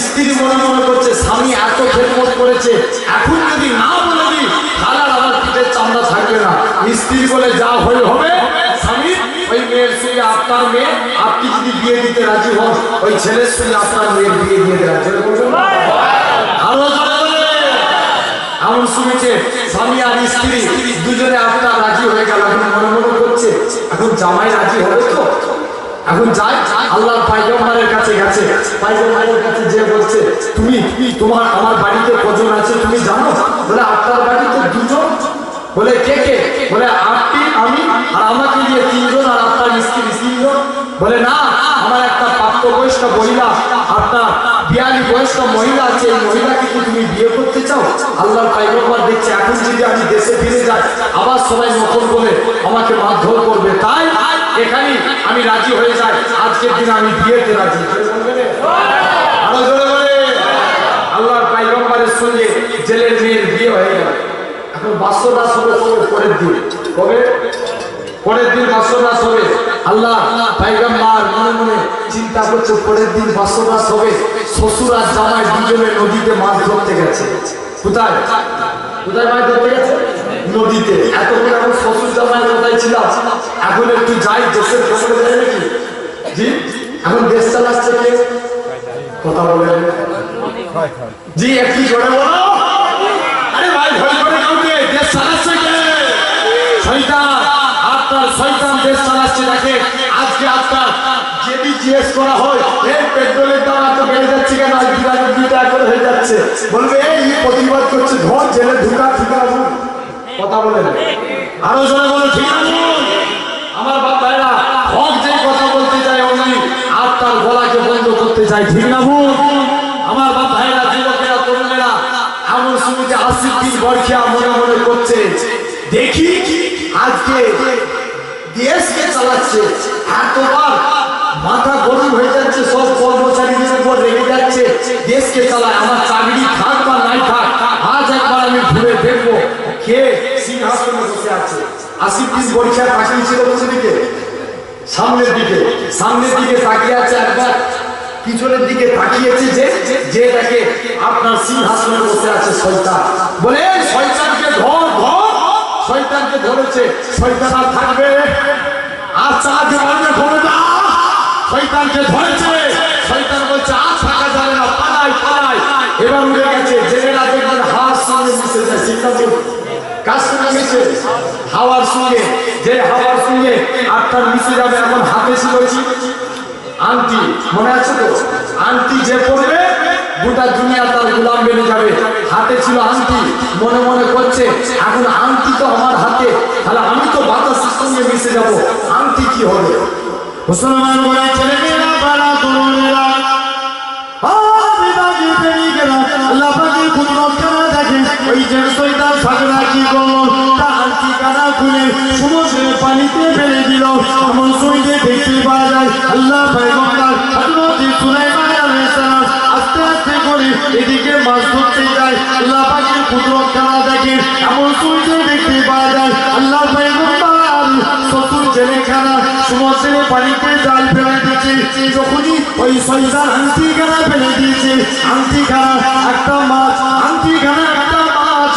স্ত্রী মনে মনে করছে স্বামী এত খেদমত করেছে এখন যদি না বলে দিই তাহলে আমার পিঠের চামড়া থাকবে না স্ত্রী বলে যা হয়ে হবে স্বামী ওই মেয়ের সঙ্গে আপনার মেয়ে আপনি যদি বিয়ে দিতে রাজি হন ওই ছেলের সঙ্গে আপনার মেয়ের বিয়ে দিয়ে রাজি আরো এমন শুনেছে স্বামী আর স্ত্রী দুজনে আপনার রাজি হয়ে গেল এখন মনে মনে করছে এখন জামাই রাজি হবে তো এখন যাই আল্লাহর পয়গম্বরের কাছে গেছে পয়গম্বরের কাছে যে বলছে তুমি তোমার আমার বাড়িতে কজন আছে তুমি জানো বলে আপনার বাড়িতে দুজন বলে কে কে বলে আপনি আমি আর আমাকে দিয়ে তিনজন আর আপনার স্ত্রী তিনজন বলে না আমার একটা প্রাপ্তবয়স্ক মহিলা আপনার 42 বয়স্ক মহিলা আছে এই মহিলাকে কি তুমি বিয়ে করতে চাও আল্লাহর পয়গম্বর দেখছে এখন যদি আমি দেশে ফিরে যাই আবার সবাই নকল বলে আমাকে মারধর করবে তাই এখানে আমি রাজি হয়ে যাই আজকের দিনে আমি বিয়েতে রাজি আরো জোরে বলে আল্লাহর পয়গম্বরের সঙ্গে জেলের মেয়ের বিয়ে হয়ে গেল এখন বাসরাত হবে পরের দিন কবে পরের দিন বাসরাত হবে আল্লাহ পয়গম্বর মনে মনে চিন্তা করছে পরের দিন বাসরাত হবে শ্বশুর আর জামাই দুজনে নদীতে মাছ ধরতে গেছে কোথায় কোথায় মাছ ধরতে গেছে নদীতে এতক্ষণ এখন শ্বশুর জামাইয়ের কোথায় ছিলাম এখন একটু যাই দেশের খবরে যায় নাকি জি এখন দেশ চালাচ্ছে কে কথা বলেন জি একটু জোরে বলো আরে ভাই ভয় করে কাউকে দেশ চালাচ্ছে কে শয়তান আপনার শয়তান দেশ চালাচ্ছে দেখে আজকে আপনার যদি জিজ্ঞেস করা হয় এই পেট্রোলের দাম এত বেড়ে যাচ্ছে কেন আজ 2 টাকা করে হয়ে যাচ্ছে বলবে এই প্রতিবাদ করছে ধর জেলে ঢুকা কথা বলেন আরো জোরে বলো ঠিক আছে আমার বাবারা হক যে কথা বলতে যায় অমনি আপনার গলাকে বন্ধ করতে চাই ঠিক না ভুল আমার বাবারা যুবকেরা তরুণেরা এমন শুনতে 80 দিন বর্ষা মনে মনে করছে দেখি আজকে দেশকে চালাচ্ছে এতবার মাথা গরম হয়ে যাচ্ছে সব কর্মচারীদের উপর রেগে যাচ্ছে দেশকে চালায় আমার চাকরি থাক বা নাই থাক আজ একবার আমি ঘুরে দেখবো কে সিংহাসনে বসে আছে 80 দিন পরীক্ষা তাকিয়েছিল কোন দিকে সামনের দিকে তাকিয়ে আছে একবার পিছনের দিকে তাকিয়েছে যে দেখে আপনার সিংহাসনে বসে আছে শয়তান বলে শয়তানকে ধর শয়তানকে ধরেছে শয়তান আর থাকবে আর চালাতে পারবে ধরে না শয়তানকে ধরেছে শয়তান বলছে আর থাকা যাবে না পালাই এবার উড়ে গেছে জেলেরা দেখবেন হাওয়ার সঙ্গে মিশে যায় সিংহাসন কার সঙ্গে মিশে হাওয়ার সঙ্গে যে হাওয়ার সঙ্গে আপনার মিশে যাবে এমন হাতে ছিল আংটি মনে আছে তো আংটি যে পড়বে গোটা দুনিয়া তার গোলাম বেনে যাবে হাতে ছিল আংটি মনে মনে করছে এখন আংটি তো আমার হাতে তাহলে আমি তো বাতাসের সঙ্গে মিশে যাব আংটি কি হবে মুসলমান বলে ছেলেমেয়েরা বাড়া তরুণেরা আল্লাহ পাকের কুদরত কানা দেখেন ওই যে শয়তান ফাগরা কি করলো তা আংটি কানা খুলে সমুদ্রের পানিতে ফেলে দিল এমন শহীদে দেখতে পাওয়া যায় আল্লাহ পয়গম্বর হযরত সুলাইমান আলাইহিস সালাম আস্তে আস্তে করে এদিকে মাছ ধরতে যায় আল্লাহ পাকের কুদরত কানা দেখেন এমন শহীদে দেখতে পাওয়া যায় আল্লাহ পয়গম্বর শ্বশুর জেলখানা সমুদ্রের পানিতে জাল ফেলে দিয়েছে। যখনই ওই শয়তান আংটিখানা ফেলে দিয়েছে, আংটিখানা একটা মাছ, আংটিখানা একটা মাছ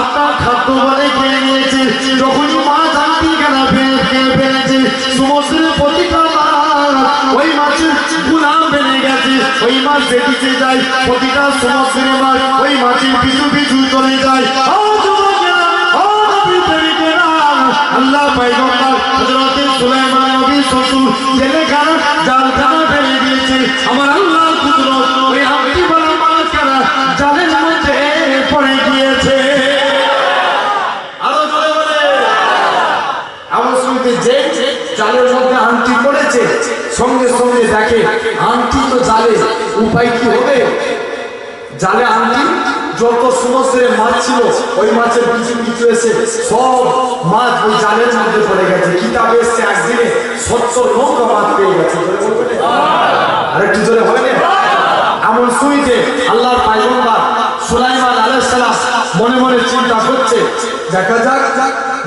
আপনার খাদ্য বলে খেয়ে নিয়েছে। যখনই মাছ আংটিখানা খেয়ে ফেলেছে, সমুদ্রের প্রতিটা মাছ ওই মাছের গুলাম বেড়ে গেছে। ওই মাছ বেরিয়ে যায়, প্রতিটা সমুদ্রের মাছ ওই মাছের পিছু পিছু চলে যায়। আল্লাহ পয়গম্বর হযরত সুলাইমান নবীর শ্বশুর জেলেখানা জালখানা ফেলে দিয়েছে। আমার আল্লাহর কুদরত, ওই আংটি বলা মাছখানা জালের মধ্যে পড়ে গিয়েছে। আরো জোরে বলে। এমন শুনতে যে জালের মধ্যে আংটি পড়েছে, সঙ্গে সঙ্গে দেখে আংটি তো জালে, উপায় কি হবে? জালে আংটি, যত সমুদ্রে মাছ ছিল ওই মাছের পিছু পিছু এসে সব মাছ ওই জালের মধ্যে পড়ে গেছে। কিতাবে এসছে একদিনে 70 মাছ পেয়ে গেছে। আর একটু জোরে হবে না? এমন শুনতে আল্লাহর পয়গম্বর সুলাইমান আলাইহিস সালাম মনে মনে চিন্তা করছে, দেখা যাক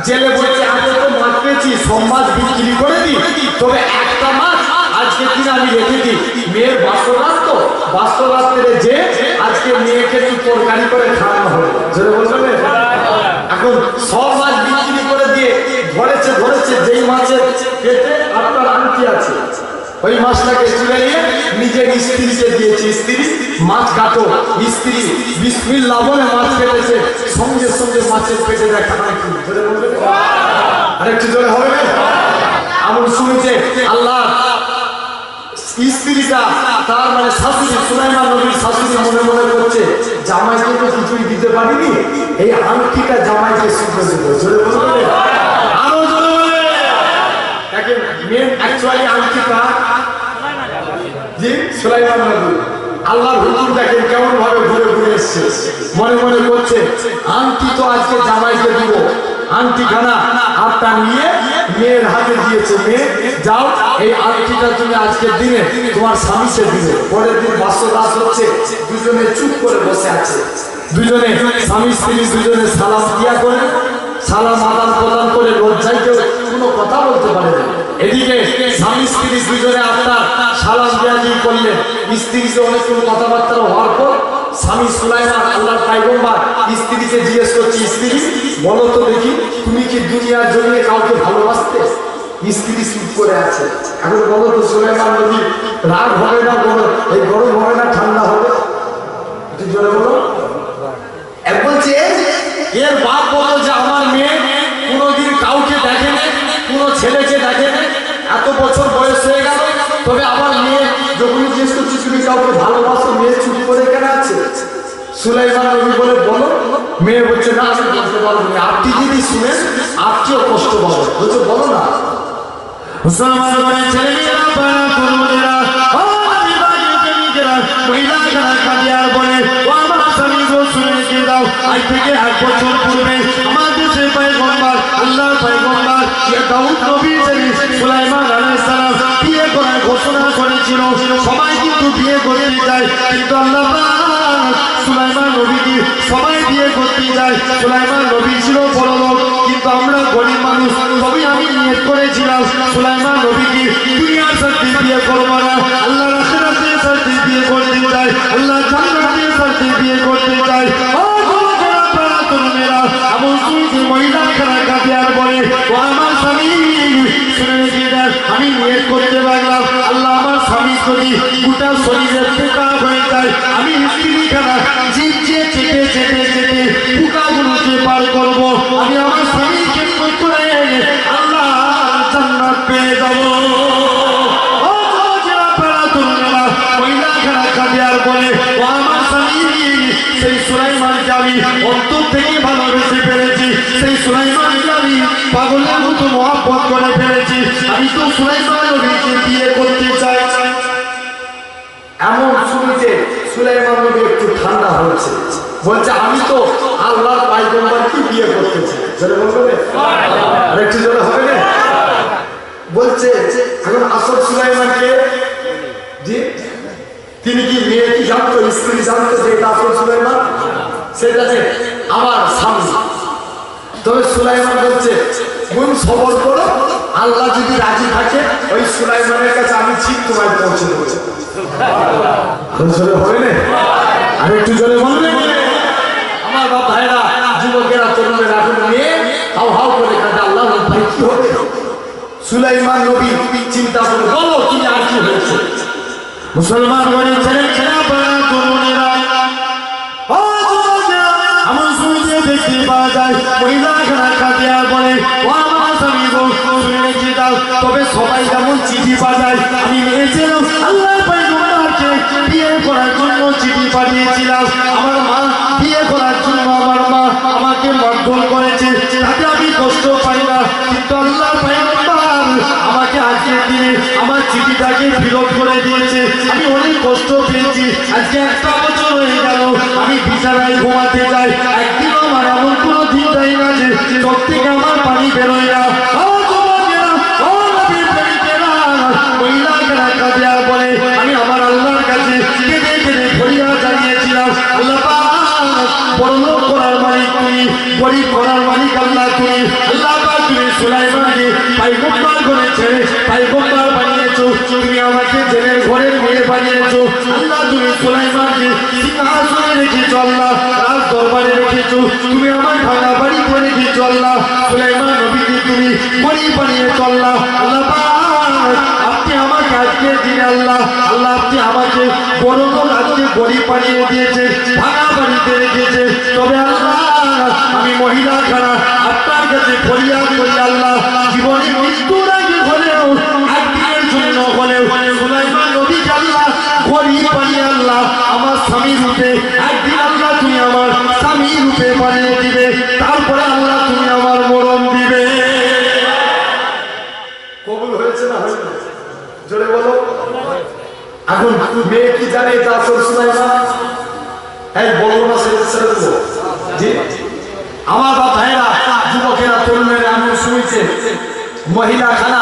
জেলে বলছে আগে তো মাছ পেয়েছি, সব মাছ বিক্রি করে দিই, তবে একটা মাছ আজকে দিন আমি রেখে দিই। মেয়ের বাসরাত তো, বাসরাত্রে যে আজকে মেয়েকে একটু তরকারি করে খাওয়ানো হবে। জোরে বলবেন? এখন সব মাছ বিক্রি করে দিয়ে ধরেছে যেই মাছের পেটে আপনার আংটি আছে, ওই মাছটাকে তুলে নিয়ে নিজের স্ত্রীকে দিয়েছে। স্ত্রী মাছ কাটো, স্ত্রী বিসমিল্লাহ বলে মাছ কেটেছে, সঙ্গে সঙ্গে মাছের পেটে দেখা আংটি। জোরে বলবেন? আরেকটু জোরে হবে না? এমন শুনেছে আল্লাহ স্ত্রীটা, তার মানে শাশুড়ি, সুলাইমান নবীর শাশুড়ি মনে মনে করছে, জামাইকে তো কিছুই দিতে পারিনি, এই আংটিটা জামাইকে শুনতে দেবো। জোরে বলবে? আরো জোরে বলে। দেখেন মেন অ্যাকচুয়ালি আংটিটা জি সুলাইমান নবী। আল্লাহর হুকুম দেখেন কেমন ভাবে ঘুরে ঘুরে এসছে। মনে মনে করছে আংটি তো আজকে জামাইকে দিব, আংটিখানা হাতটা নিয়ে মেয়ের হাতে দিয়েছে। মেয়ে যাও, এই আংটিটা তুমি আজকের দিনে তোমার স্বামীকে দিবে। পরের দিন বাসরাত হচ্ছে, দুজনে চুপ করে বসে আছে। দুজনে স্বামী স্ত্রী দুজনে সালাম দিয়া করে, সালাম আদান প্রদান করে, লজ্জায় কেউ কোনো কথা বলতে পারে না। এদিকে স্বামী স্ত্রী দুজনে আপনার সালাম দিয়া দিয়ে করলেন। স্ত্রীকে অনেকক্ষণ কথাবার্তা হওয়ার পর স্বামী সুলাইমান আল্লাহর পয়গম্বর স্ত্রীকে জিজ্ঞেস করছে, স্ত্রী বলো তো দেখি, তুমি কি দুনিয়ার জন্য কাউকে ভালোবাসতে? স্ত্রী চুপ করে আছে। এখন বলো তো সুলাইমান নবী, রাগ হবে না, বলো এই গরম হবে না ঠান্ডা হবে? একটু জোরে বলো। এক বলছে এর বাপ বলো যে আমার মেয়ে কোনোদিন কাউকে দেখেনি, কোনো ছেলেকে দেখেনি, এত বছর বয়স হয়ে গেল, তবে আমার মেয়ে যখন জিজ্ঞেস করছি তুমি কাউকে ভালোবাসো, মেয়ে চুপ করে কেন আছে? সুলাইমান নবী বলে বলো। মেয়ে বলছে না আমি বলতে পারবো না, আপনি যদি শুনেন আপনিও কষ্ট পাবেন। বলছে বলো না। মুসলমান মানে ছেলেমেয়েরা, পাড়া তরুণেরা, ও আমি বাড়িতে নিজেরা মহিলারা কাঁদিয়ার বলে, ও আমার স্বামী গো শুনে রেখে দাও, আজ থেকে 1 বছর পূর্বে আমার দেশে পয়গম্বর আল্লাহর পয়গম্বর দাউদ নবী সুলাইমান আলাইহিস সালাম বিয়ে করার ঘোষণা করেছিল। সবাই কিন্তু বিয়ে করতে যায়, কিন্তু আল্লাহ সুলাইমান নবীকে সবাই বিয়ে করতে যায়। সুলাইমান নবী ছিল বড় লোক, কিন্তু আমরা গরিব মানুষ। তবে আমি নিয়ত করেছিলাম সুলাইমান নবীকে দুনিয়ার সাথে বিয়ে করবো না, আল্লাহর আখিরাতের সাথে বিয়ে করতে চাই, আল্লাহ জান্নাতের সাথে বিয়ে করতে চাই। ও যুবকেরা, পাড়া তরুণেরা, এমন শুনছি মহিলা খানা কাঁদে আর বলে, ও আমার স্বামী শুনে রেখে দেন, আমি নিয়ত করতে লাগলাম আল্লাহ আমার স্বামী যদি গোটা শরীরে পোকা হয়ে যায়, আমি স্ত্রী খানা জিভ দিয়ে চেপে চেপে চেপে পোকাগুলোকে পার করবো, আমি আমার স্বামীকে করে আল্লাহ জান্নাত পেয়ে যাবো। ও যুবকেরা, পাড়া তরুণেরা, মহিলা খানা কাঁদে আর বলে, ও আমার স্বামী সেই সুলাইমানকে আমি অন্তর থেকে ভালোবেসে ফেলেছি, সেই সুলাইমানকে আমি পাগলের মতো মহব্বত করে ফেলেছি, আমি তো সুলাইমান নবীকে বিয়ে করতে চাই। এমন শুনতে সুলাইমান নবী একটু ঠান্ডা হয়েছে। বলছে আমি তো আল্লাহর পয়গম্বরকে বিয়ে করতে চাই। জোরে বলবে? আর একটু জোরে হবে না? বলছে এখন আসল সুলাইমানকে জি, তিনি কি মেয়ে কি জানতো, স্ত্রী জানতো যে এটা আসল সুলাইমান? সেটা যে আমার স্বামী। তবে সুলাইমান বলছে মন সবর করো, আল্লাহ যদি রাজি থাকে ওই সুলাইমানের কাছে আমি ঠিক তোমায় পৌঁছে দেবো। জোরে হবে না? আর একটু জোরে বলবেন? আমার বাপ ভাইরা, যুবকেরা, তরুণেরা এখন নিয়ে হাউ হাউ করে কাঁদে, আল্লাহ ভাই কি হবে? সুলাইমান নবী চিন্তা করে বলো কি আর কি হয়েছে? মুসলমান ঘরে ছেলে ছেলে বড় তরুণেরা, ও যুবকেরা, এমন শুনতে দেখতে পাওয়া যায় মহিলা খানা কাঁদে আর বলে, ও আমার স্বামী গো, শুনে রেখে দাও। তবে সবাই যেমন চিঠি পাঠায়, আমি মেয়েছিলাম আল্লাহ পয়গম্বরকে বিয়ে করার জন্য চিঠি পাঠিয়েছিলাম। আমার মা বিয়ে করার জন্য আমার মা আমাকে মর্দন করেছে, তাতে আমি কষ্ট পাই না, কিন্তু আল্লাহ পয়গম্বর আমাকে আজকের দিনে আমার চিঠিটাকে ফেরত করে দিয়েছে। আমি অনেক কষ্ট পেয়েছি, আজকে একটা বছর হয়ে গেল আমি বিছানায় ঘুমাতে যাই, একদিনও আমার এমন কোনো দিন যাই না যে চোখ থেকে আমার পানি বেরোয় না। ও যুবকেরা, ও নবীর প্রেমিকেরা, মহিলাকেরা কাঁদে আর বলে, আমি আমার আল্লাহর কাছে কেঁদে কেঁদে ফরিয়াদ জানিয়েছিলাম, আল্লাহ পাক, বড়লোক করার মালিক তুমি, গরিব করার মালিক আল্লাহ তুমি। আল্লাহ পাক, তুমি সুলাইমানকে পয়গম্বর করে ছেড়ে পয়গম্বর বানিয়েছো, তুমি আমাকে জেলের ঘরের মেয়ে বানিয়েছো। আল্লাহ, তুমি সুলাইমানকে সিংহাসনে রেখেছো, আল্লাহ রাজ দরবারে রেখেছো, তুমি আমার ভাঙা বাড়ি করে রেখেছো, আল্লাহ সুলাইমান নবীকে তুমি গরিব বানিয়েছো, আল্লাহ। আল্লাহ পাক, আপনি আমাকে আজকের দিনে আল্লাহ আল্লাহ আপনি আমাকে বড় লোক আজকে গরিব বানিয়ে দিয়েছে, ভাঙা বাড়িতে রেখেছে। তবে আল্লাহ, আমি মহিলা খানা আপনার কাছে ফরিয়াদ করি, আল্লাহ জীবনে মৃত্যুর আগে হলেও একদিনের জন্য হলেও সুলাইমান নবীকে আল্লাহ গরিব বানিয়ে আল্লাহ আমার স্বামী রূপে একদিন আল্লাহ তুমি আমার স্বামী রূপে বানিয়ে দিবে, তারপরে আল্লাহ তুমি আমার মরণ দিবে। কবুল হয়েছে না হয়নি? জোরে বলো। এখন মেয়ে কি জানে তা সুলাইমান? এই বলবো না, ছেড়ে দেবো? জি, আমার বাপ ভাইরা, যুবকেরা, তরুণেরা এমন শুনেছে মহিলা খানা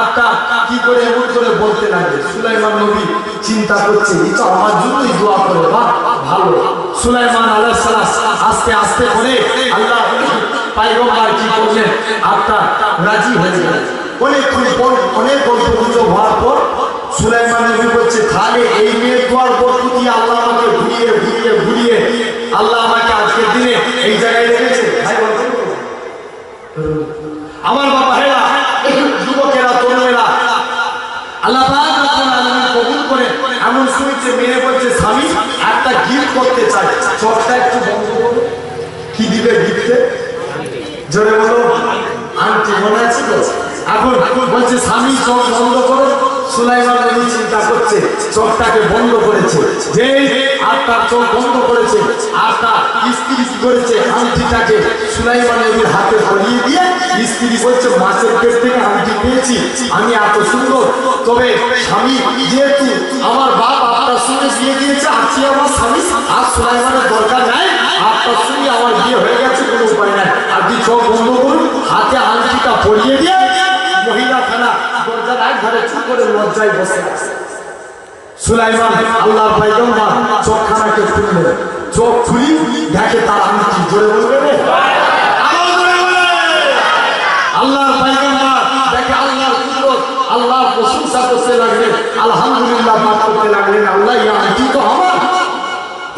আপনার কি করে এমন করে বলতে লাগে। সুলাইমান নবী চিন্তা করছে, এটা আমার জন্যই দোয়া করে, বাহ ভালো। সুলাইমান আলাইহিস সালাম আস্তে আস্তে করে আল্লাহ পয়গম্বর কি করলেন, আপনার রাজি হয়ে গেলেন। অনেকক্ষণ পর অনেক গল্প গুজব হওয়ার পর সুলাইমান নবী বলছে, তাহলে এই মেয়ের দোয়ার বস্তু দিয়ে আল্লাহ আমাকে ঘুরিয়ে ঘুরিয়ে ঘুরিয়ে আল্লাহ আমাকে আজকের দিনে এই জায়গায় রেখেছে। ভাই বলছেন আমার বাবা হেরা, যুবকেরা, তরুণেরা, আল্লাহ পাক রব্বুল আলামিন কবুল করে এমন শুনেছে মেয়ে বলছে, স্বামী একটা গিফট করতে চাই, চোখটা একটু বন্ধ করো। কি দিবে গিফটে? জোরে বলো। আন্টি মনে আছে তো? এখন বলছে স্বামী চোখ বন্ধ করো। সুলাইমান নবী চিন্তা করছে, চোখটাকে বন্ধ করেছে, যে আপনার চোখ বন্ধ করেছে, আপনার স্ত্রী কি করেছে, আংটিটাকে সুলাইমান নবীর হাতে পরিয়ে দিয়ে স্ত্রী বলছে, মাছের পেট থেকে আংটি পেয়েছি, আমি এত সুন্দর, তবে স্বামী যেহেতু আমার বাপ আপনার সঙ্গে বিয়ে দিয়েছে, আজকে আমার স্বামী, আর সুলাইমানের দরকার নাই, আপনার সঙ্গে আমার বিয়ে হয়ে গেছে, কোনো উপায় নাই, আপনি চোখ বন্ধ করুন। হাতে আংটিটা পরিয়ে দিয়ে মহিলা খানা দরজার এক ধারে চুপ করে লজ্জায় বসে আছে। সুলাইমান আল্লাহর পয়গম্বর চোখখানাকে খুললেন, চোখ খুলি দেখে তার আংটি। জোরে বলবেন? আল্লাহর পয়গম্বর দেখে আল্লাহর কুদরত, আল্লাহর প্রশংসা করতে লাগলেন, আলহামদুলিল্লাহ পাঠ করতে লাগলেন, আল্লাহ এই আংটি তো আমার।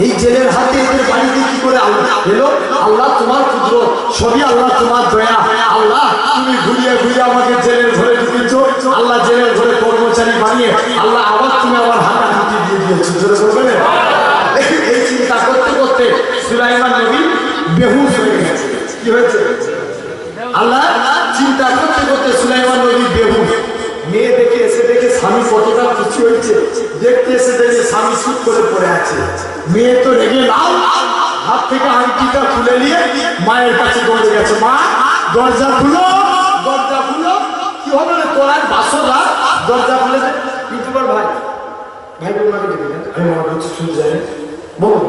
এই জেলের হাতে এদের বাড়িতে কি করে আল্লাহ এলো? আল্লাহ তোমার কুদরত, সবই আল্লাহ তোমার দয়া। আল্লাহ তুমি ঘুরিয়ে ঘুরিয়ে আমাকে জেলের ঘরে ঢুকিয়েছো, আল্লাহ জেলের ঘরে কর্মচারী বানিয়ে আল্লাহ আবার তুমি আমার হাতে হাতে দিয়ে দিয়েছো। জোরে বলবেন? এই চিন্তা করতে করতে সুলাইমান নবী বেহুশ হয়ে গেছে। কি হয়েছে? আল্লাহ চিন্তা করতে করতে সুলাইমান নবী বেহুশ। মেয়ে দেখে এসে দেখে স্বামী কতটা খুশি হয়েছে, দেখতে এসে দেখে স্বামী চুপ করে পড়ে আছে। মেয়ে তো রেগে লাল, হাত থেকে আংটিটা খুলে নিয়ে মায়ের কাছে দৌড়ে গেছে, মা দরজা খুলো, দরজা খুলো। কি হবে রে তোর এক বাসর রাত, দরজা খুলে দে। ইউটিউবার ভাই ভাই বলুন, আমি আমার কিছু শুনে যাই বলুন।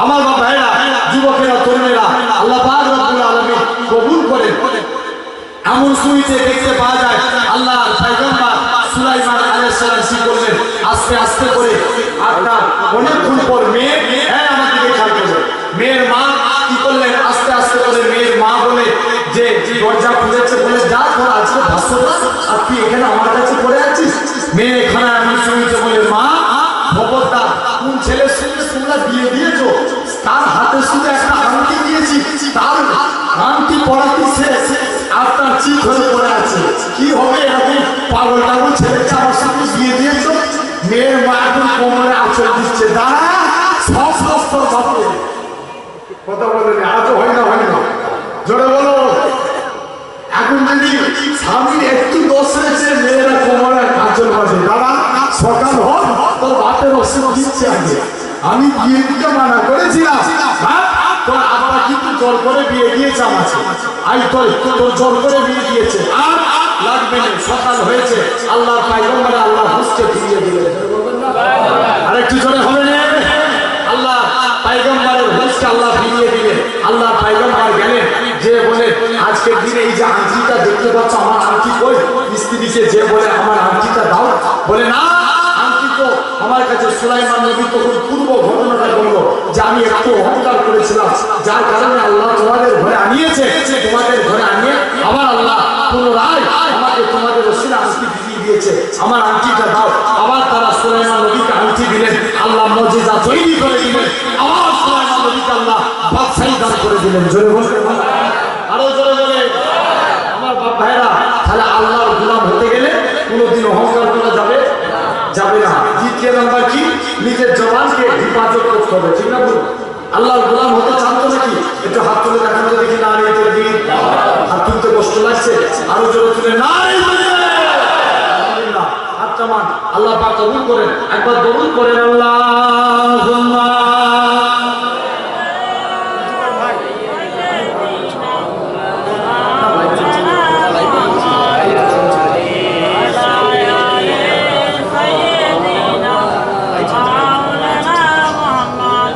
আমার বাবা ভাইরা, যুবকেরা, তরুণেরা, আল্লাহ পাক রব্বুল আলামিন কবুল করেন। এমন শুনতে দেখতে পাওয়া যায় আল্লাহর পয়গম্বর সুলাইমান আলাইহিস সালাম কি করলেন, আস্তে আস্তে করে আপনার অনেকক্ষণ পর মেয়ে, হ্যাঁ আমার দিকে খেয়াল করবেন, মেয়ের মা কি করলেন, আস্তে আস্তে করে মেয়ের মা বলে যে দরজা খুলেছে, বলে যা তোর আজকে ভাসুরা আর তুই এখানে আমার কাছে পড়ে আছিস। মেয়ে এখানে আমি শুনতে বলে মা খবরদার কোন ছেলের সঙ্গে তোমরা বিয়ে দিয়েছো তার হাতে শুধু একটা আংটি দিয়েছি, তার আংটি পড়াতে শেষ আর তার চিত হয়ে পড়ে আছে, কি হবে এরকম পাগল টাগল ছেলেকে আমার সঙ্গে বিয়ে দিয়েছো। মেয়ের মা এখন কোমরে আঁচল দিচ্ছে, দাঁড়া সব সমস্ত বাপরে কথা বলে আজ হয় না জোরে বলো। এখন যদি স্বামীর একটু দোষ রয়েছে মেয়েরা কোমরে আঁচল বাঁধে, দাঁড়া সকাল হোক তোর বাপের ওষুধ দিচ্ছে আগে। আমি বিয়ে দিতে মানা করেছিলাম, তোর আব্বা কিন্তু জোর করে বিয়ে দিয়েছে আমাকে, আই তোর জোর করে বিয়ে দিয়েছে আর লাগবে না। সকাল হয়েছে আল্লাহর পয়গম্বর আল্লাহ হুঁশকে ফিরিয়ে দিলেন। আরেকটু জোরে হবে না? আল্লাহ পয়গম্বরের হুঁশকে আল্লাহ ফিরিয়ে দিলেন। আল্লাহ পয়গম্বর গেলেন যে বলে আজকের দিনে এই যে আংটিটা দেখতে পাচ্ছ আমার আংটি কই, স্ত্রীকে যে বলে আমার আংটিটা দাও, বলে না আংটি তো আমার কাছে সুলাইমান নবী তখন পূর্ব ঘটনাটা বললো যে আমি একটু অহংকার করেছিলাম যার কারণে আল্লাহ তোমাদের ঘরে আনিয়েছে, তোমাদের ঘরে আনিয়ে আবার আল্লাহ পুনরায় আমাকে তোমাদের ওসিলা আংটি দিয়ে দিয়েছে, আমার আংটিটা দাও। আবার তারা সুলাইমান নবীকে আংটি দিলেন, আল্লাহ মুজিজা তৈরি করে দিলেন, আবার সুলাইমান নবীকে আল্লাহ বাদশাহী দান করে দিলেন। জোরে বলে আরো জোরে বলে আমার বাপ ভাইরা, তাহলে আল্লাহর গোলাম হতে গেলে কোনোদিন অহংকার করা যাবে না। দ্বিতীয় নাম্বার কি, নিজের জবানকে হেফাজত করতে হবে, ঠিক না বলুন? আল্লাহর গোলাম হতে চান তো নাকি? একটু হাত তুলে দেখানো দেখি, না রে তকবীর, হাত তুলতে কষ্ট লাগছে, আরো জোরে তুলে না রে আলহামদুলিল্লাহ, হাতটা মান, আল্লাহ পাক কবুল করেন। একবার কবুল করেন আল্লাহুম্মা।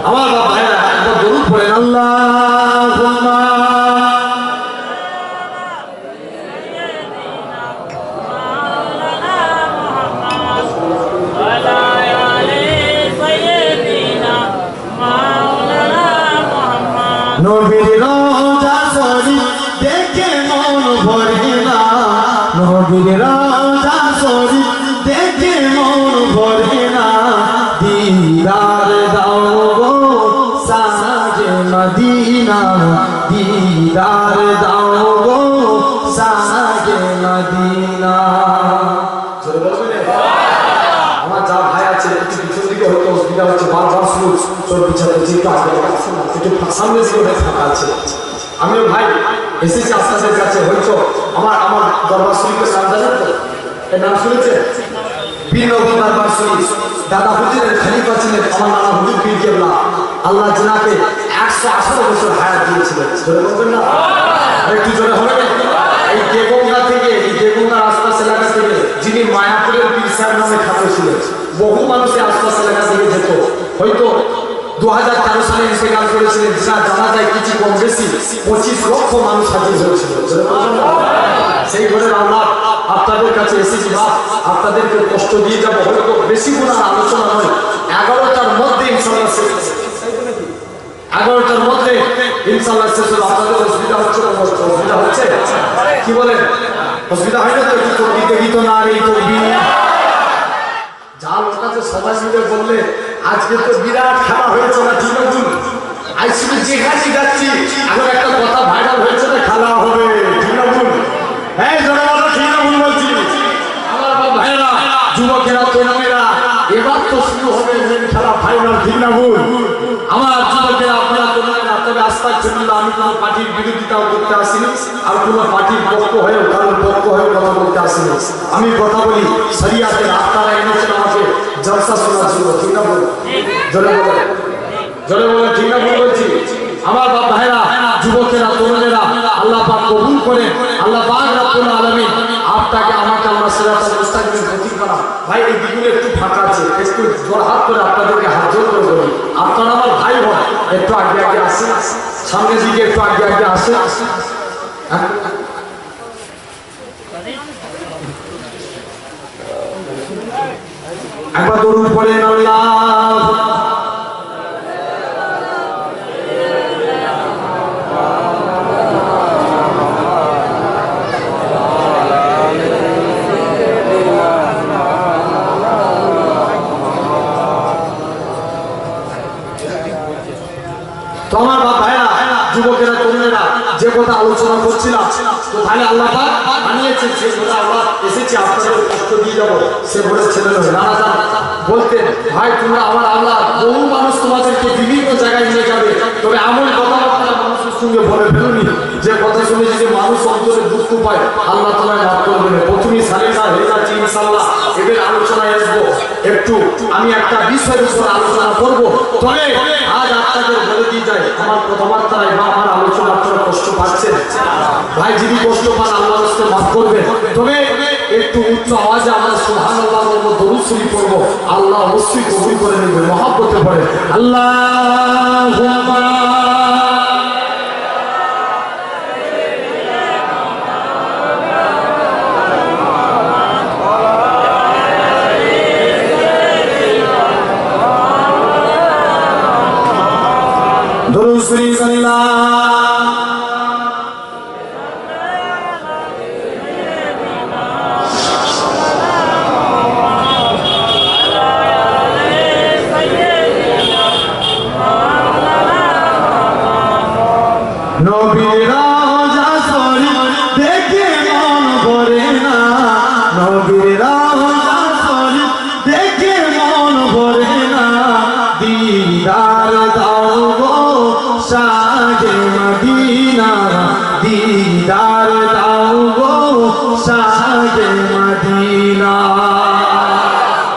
আমার বাবা ভাইরা একবার দরুদ পড়েন আল্লাহুম্মা। নবীর রওজা শরীফ দেখে মন ভরে না, নবীর রওজা শরীফ দেখে মন ভরে না, দিদার দাও গো সাজে মদিনা, দিদার দাও গো সাজে মদিনা। আমার যা ভাই আছে একটু পিছন দিকে হয়তো অসুবিধা হচ্ছে, বারবার শুরু তোর পিছনে যেতে হবে, একটু সামনে দিকে ফাঁকা আছে। আমিও ভাই এসেছি আপনাদের কাছে, হয়তো আমার দরবার শরীফের নাম জানেন তো? এর নাম শুনেছেন? পীর নগর দরবার শরীফ, দাদা হুজুরের খলিফা ছিলেন আমার নানা হুজুর পীর কেবলা, আল্লাহ জিনাকে 118 বছর হায়াত দিয়েছিলেন। জোরে বলবেন না? একটু জোরে হবে না? এই দেবগঙ্গা থেকে, এই দেবগঙ্গার আশপাশ এলাকা থেকে যিনি মায়াপুরের পীর সাহেব নামে খ্যাত ছিলেন, বহু মানুষের আশপাশ এলাকা থেকে যেত, হয়তো 2013 সালে ইন্তেকাল করেছিলেন, যা জানা যায় কিছু কম বেশি 25 লক্ষ মানুষ হাজির হয়েছিল। সেই ঘরের আল্লাহ আপনাদের কাছে এসেছি, আপনাদেরকে কষ্ট দিয়ে যাবো, হয়তো বেশি গুণার আলোচনা নয়, 11টার মধ্যে ইনশাআল্লাহ শেষ, 11টার মধ্যে ইনশাআল্লাহ শেষ হবে। আপনাদের অসুবিধা হচ্ছে না? অসুবিধা হচ্ছে কি বলেন? অসুবিধা হয় না তো? একটু তকবীর দেখি তো, না রে তকবীর। যা লোক আছে সবাই মিলে বললে আজকে তো বিরাট খেলা হয়েছে না, ঠিক আছে? আজ শুধু যেখানে যাচ্ছি এখন একটা কথা ভাইরাল হয়েছে না, খেলা হবে, ঠিক না বলুন? হ্যাঁ জোরে বলো, ঠিক না ভুল বলছি? আমার ভাইরা, যুবকেরা, তরুণেরা, এবার তো শুরু হবে খেলা ফাইনাল, ঠিক না ভুল? আমার যুবকেরা, আপনারা তরুণেরা, তবে আস্তাগফিরুল্লাহ, আমি কোনো পার্টির বিরোধিতাও করতে আসিনি, আর কোনো পার্টির পক্ষ হয়েও কারোর পক্ষ হয়ে কথা বলতে আসিনি। আমি কথা বলি শরিয়াতের, আপনারা এনেছেন আমাকে জলসা শোনার জন্য, ঠিক না বলুন? জোরে বলে, জোরে বলে, ঠিক না ভুল বলছি? আমার বাপ ভাইরা, যুবকেরা, তরুণেরা, আল্লাহ পাক কবুল করেন। আল্লাহ পাক রব্বুল আলামিন আপনাকে আমাকে আমরা সিরাতাল মুস্তাকিম প্রতীক বানান। ভাই এই দিকগুলো একটু ফাঁকা আছে, একটু জোর হাত করে আপনাদেরকে হাত জোর করে বলি, আপনারা আমার ভাই হন, একটু আগে আগে আসেন, সামনের দিকে একটু আগে আগে আসেন। একবার দরুদ পড়েন আল্লাহ। কথা আলোচনা করছিলাম। তো তাহলে আল্লাহ পাক বানিয়েছেন, সেই কথা আমরা এসেছি আপনাদের কষ্ট দিয়ে যাবো। সে বলেছিলেন নানা বলতেন, ভাই তোমরা আমার আল্লাহ, বহু মানুষ তোমাদেরকে বিভিন্ন জায়গায় নিয়ে যাবে, তবে এমন কথাবার্তা মানুষের সঙ্গে বলে ফেলুনি যে কথা শুনে যদি মানুষ অন্তরে দুঃখ পায় আল্লাহ তোমায় মাফ করবেন। প্রথমেই সালেকা হয়ে যাচ্ছি ইনশাআল্লাহ, এদের আলোচনায় আসবো। একটু আমি একটা বিষয়ের উপর আলোচনা করবো, তবে আজ আপনাদের বলে দিয়ে যাই, আমার কথাবার্তায় বা আমার আলোচনা আপনারা কষ্ট পাচ্ছেন, ভাই যদি কষ্ট পান আল্লাহ রাস্তায় মাফ করবেন। তবে একটু উচ্চ আওয়াজে আমরা সুবহানাল্লাহ বলবো, দরুদ শরীফ পড়বো, আল্লাহ অবশ্যই কবুল করে নেবে। মহব্বতে পড়ে আল্লাহুম্মা দরুদ শরীফ আল্লাহ নবীর রওজা শরীফ দেখে মন ভরে না, নবীর রওজা শরীফ দেখে মন ভরে না, দিদার দাও গো শাহে মদিনা, দিদার দাও গো শাহে মদিনা।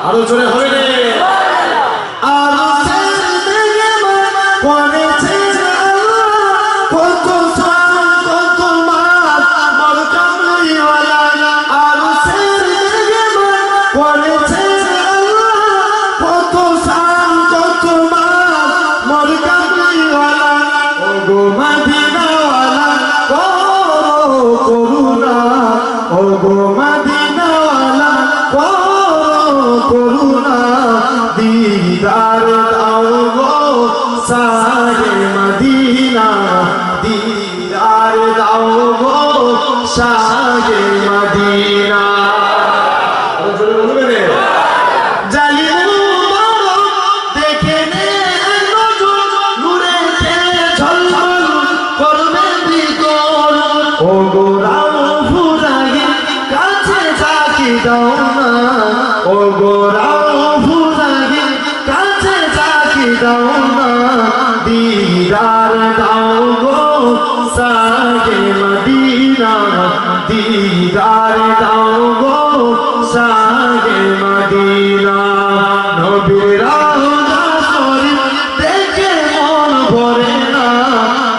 আরো জোরে হবে রে, আরো দিদার দাও গো শাহে মদিনা, দিদার দাও গো শাহে মদিনা। জালিম দেখে নে নজর, নূরেতে ঝলমল করবে ভিতর, ও গো রাউফুর রাহিম কাছে যাকি দাও না, ও গো রাউফুর রাহিম কাছে যাকি দাও না, দিদার দাও গো শাহে মদিনা, দিদার দাও গো শাহে মদিনা। নবীর রওজা শরীফ দেখে মন ভরে না,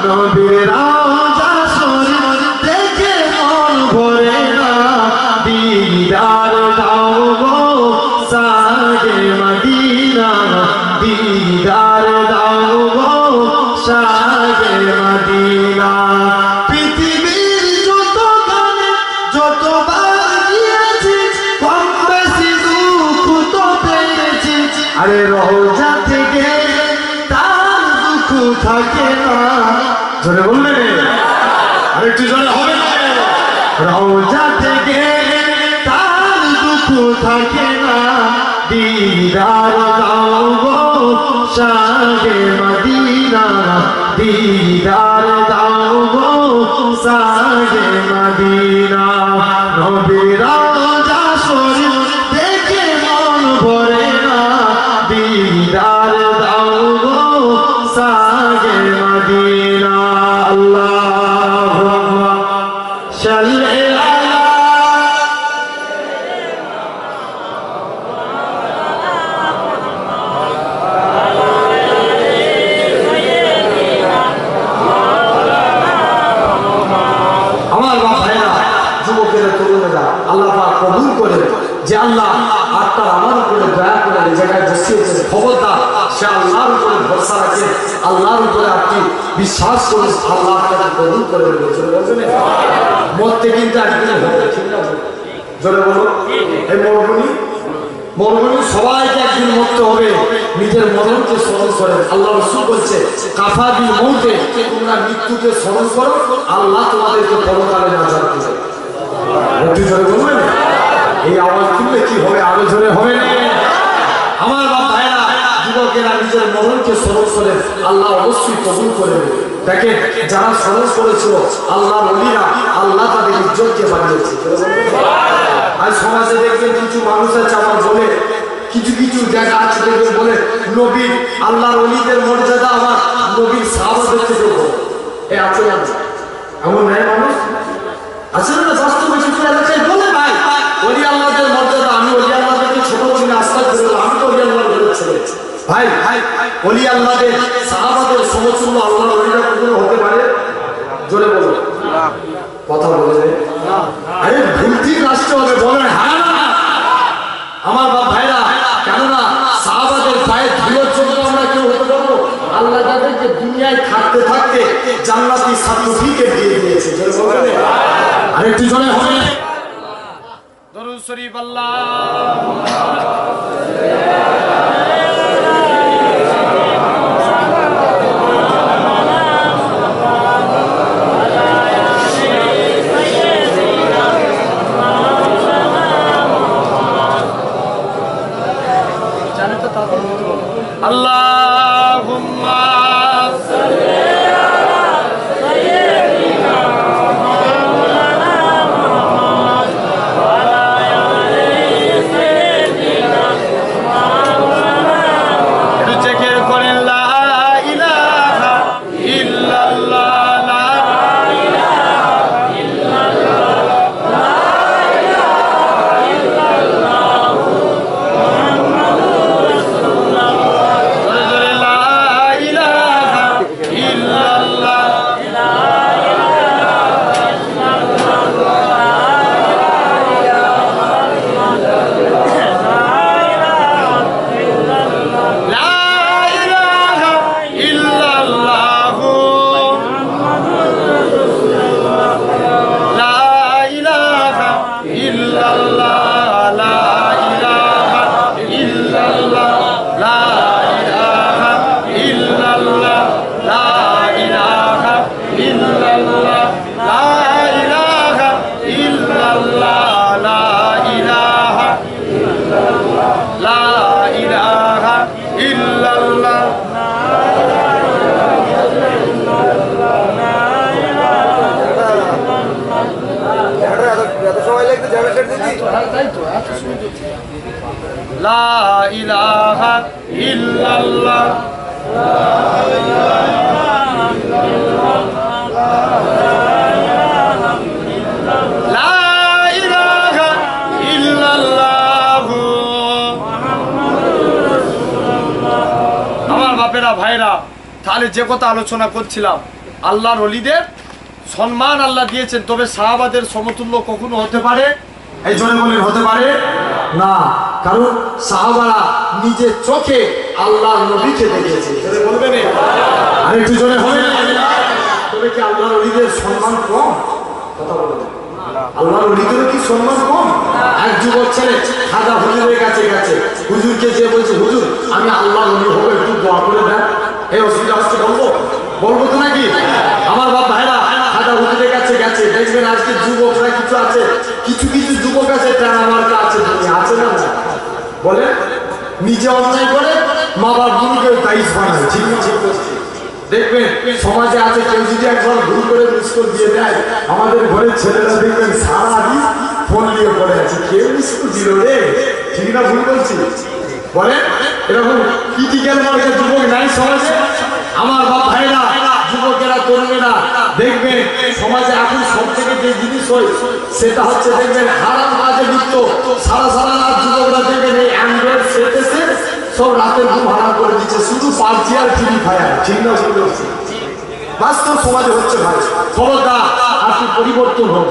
নবীর রওজা শরীফ দেখে মন ভরে না, দিদার দাও গো শাহে মদিনা, দিদার দাও গো শাহে মদিনা। পৃথিবীর যত গানে যতবার গিয়েছি, কম বেশি দুঃখ তো পেয়েছি, আরে রওজা থেকে তার দুঃখ থাকে না। জোরে বলবে, আরেকটু জোরে হবে না, রওজা থেকে তার দুঃখ থাকে না, দিদার দাও গো শাহে মদিনা, দিদার দাও গো শাহে মদিনা। নবীর রওজা শরীফ দেখে মন ভরে না, দিদার দাও গো শাহে মদিনা। আল্লাহুম্মা সাল্লি আলা আল্লাহ পাক কবুল করে যে আল্লাহ আপনার আমার উপরে দয়া করে এই জায়গায় বসিয়েছেন, খবরদার সে আল্লাহর উপরে ভরসা রাখে, আল্লাহর উপরে আপনি বিশ্বাস করুন, আল্লাহ আপনাকে কবুল করে বলবেন। মরতে কিন্তু একদিন হবে, ঠিক না? জোরে বলো, এই মরুভূমি সবাইকে একদিন মরতে হবে, নিজের মরণকে স্মরণ করেন। আল্লাহ রাসূল বলছে, কাফা বিল মউতে, তোমরা মৃত্যুকে স্মরণ করো, আল্লাহ তোমাদেরকে পরকালে নাজাত দেবে। একটু জোরে বলবেন, এই আওয়াজ তুললে কি হবে, আরো জোরে হবে না? আমার ভাইরা, যুবক লোকেরা নিজের মরণকে স্মরণ করে আল্লাহ অবশ্যই কবুল করে নেবে। দেখেন যারা স্মরণ করেছিল আল্লাহর ওলিরা, আল্লাহ তাদের ইজ্জতকে বাড়িয়েছে। আর সমাজে দেখবেন কিছু মানুষ আছে আমার বলে, কিছু কিছু জায়গা আছে দেখবেন বলে নবীর আল্লাহর ওলিদের মর্যাদা আমার নবীর সাহাবাদের থেকে বড়। এ আছে না এমন নাই মানুষ আছে না? বাস্তবে কিছু এলাকায় বলে ভাই ওলি আল্লাহদের মর্যাদা, আমি ওলি আল্লাহদেরকে ছোট চিনি আস্থা করলাম, আমি তো ওলি আল্লাহর বলেছি ভাই। ভাই ওলি আল্লাহদের সাহাবাদের সমতুল্য আল্লাহর ওলিরা কখনো হতে পারে? জোরে বলো কথা বলে না। আরে ভুল ঠিক আসতে হবে, বলেন হ্যাঁ না আমার বাপ ভাইরা। কেননা সাহাবাদের পায়ে ধুলোর জন্য আমরা কেউ হতে পারবো? আল্লাহ তাদেরকে দুনিয়ায় থাকতে থাকতে জান্নাতি সার্টিফিকেট দিয়ে দিয়েছে। আরেকটু জনে হবে দরুদ শরীফ আল্লাহুম্মা সাল্লি আলা সাইয়্যিদিনা মাওলানা মুহাম্মদ ওয়া আলা আলি সাইয়্যিদিনা মাওলানা। একটু চেকের করেন লা ইলাহা ইল্লাল্লাহ, লা ইলাহা ইল্লাল্লাহ, লা ইলাহা ইল্লাল্লাহ মুহাম্মাদুর রাসূলুল্লাহ। লা ইলাহা ইল্লাল্লাহ, লা ইলাহা ইল্লাল্লাহ। আমার বাপেরা ভাইরা, তাহলে যে কথা আলোচনা করছিলাম, আল্লাহর ওলিদের সম্মান আল্লাহ দিয়েছেন, তবে সাহাবাদের সমতুল্য কখনো হতে পারে? এই জন্য বলেন হতে পারে না, কারণ সাহাবারা নিজের চোখে আল্লাহর নবীকে দেখেছে। বলবেন আরেকটু জোরে হবে না? তবে কি আল্লাহর ওলিদের সম্মান কম? কথা বলবেন আল্লাহর ওলিদের কি সম্মান কম? এক যুবক ছেলে খাজা হুজুরের কাছে গেছে, হুজুরকে যে বলছে হুজুর আমি আল্লাহর ওলি হবো, একটু দোয়া করে দেন। এই অসুবিধা হচ্ছে, বলবো বলবো তো নাকি? আমার বাপ ভাইরা খাজা হুজুরের কাছে গেছে, দেখবেন আজকে যুবকরা কিছু আছে, কিছু কিছু যুবক আছে টানা মার্কা আছে, আছে না বলে নিজে অন্যায় করে মা বাপ গুলিকে দায়িত্ব বানায়। ঠিক না? দেখবেন সমাজে আছে কেউ যদি একবার ভুল করে মিস কল দিয়ে দেয়, আমাদের ঘরের ছেলেরা দেখবেন সারাদিন ফোন নিয়ে পড়ে আছে, কেউ মিস কল দিল রে। ঠিক না ভুল বলছি? বলে এরকম ক্রিটিক্যাল মার্কের যুবক নাই সমাজে? আমার বাপ ভাইরা, যুবকেরা, তরুণেরা দেখবেন সমাজে এখন সব থেকে যে জিনিস হয় সেটা হচ্ছে দেখবেন হারাম কাজে লিপ্ত। সারা সারা রাত যুবকরা দেখবেন এই অ্যান্ড্রয়েড সেট এসে সব রাতের ঘুম হারাম করে দিচ্ছে, শুধু পাবজি আর ফ্রি ফায়ার। ঠিক না? বাস্তব সমাজে হচ্ছে ভাই। খবরদার আপনি পরিবর্তন হোক।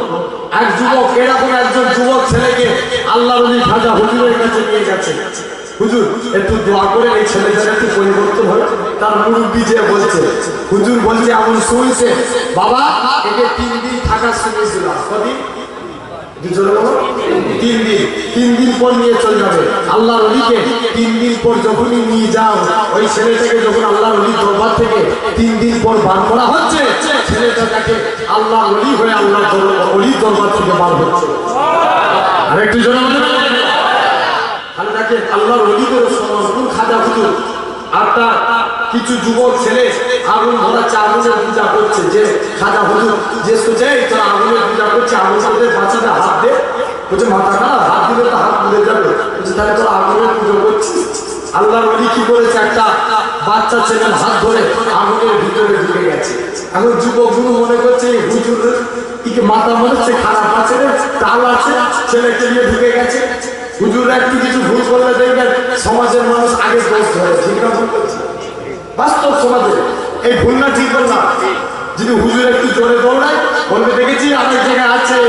এক যুবক এরকম একজন যুবক ছেলেকে আল্লাহর ওলি খাজা হুজুরের কাছে নিয়ে গেছে, হুজুর একটু দোয়া করে এই ছেলেটার একটু পরিবর্তন হয়। তার মুরব্বী যে বলছে, হুজুর বলছে এমন শুনছে বাবা একে 3 দিন থাকার শুনেছিলাম। কদিন? 3 দিন পর নিয়ে চলে যাবে। আল্লাহর ওলিকে 3 দিন পর যখনই নিয়ে যাও, ওই ছেলেটাকে যখন আল্লাহর ওলির দরবার থেকে 3 দিন পর বার করা হচ্ছে, ছেলেটা তাকে আল্লাহর ওলি হয়ে আল্লাহর ওলির দরবার থেকে বার হচ্ছে। আর একটু জোরে বলুন। তাহলে তাকে আল্লাহর ওলিদের সম্মান। খাজা হুজুর আপনার কিছু যুবক ছেলে আগুন ধরাচ্ছে, আগুনের পূজা করছে, যে খাজা হুজুর যে সোজে তোরা আগুনের পূজা করছে, আগুন তোদের বাঁচাতে হাত দে, বলছে মাথা না হাত দিলে তো হাত পুড়ে যাবে, বলছে তাহলে তোরা আগুনের পুজো করছিস। আল্লাহর ওলি কি করেছে, একটা বাচ্চা ছেলের হাত ধরে আগুনের ভিতরে ঢুকে গেছে। এখন যুবকগুলো মনে করছে হুজুর কি মাথা মনে হচ্ছে খারাপ আছে, তাল আছে, ছেলেকে নিয়ে ঢুকে গেছে। হুজুর একটু কিছু ভুল করলে দেখবেন সমাজের মানুষ আগে দোষ ধরে, ঠিক না ভুল করছে? বাস্তব সমাজে এই ভুল না ঠিক না, যদি হুজুর একটু জোরে দৌড়ায় বলবে দেখেছি অনেক জায়গায় আছে,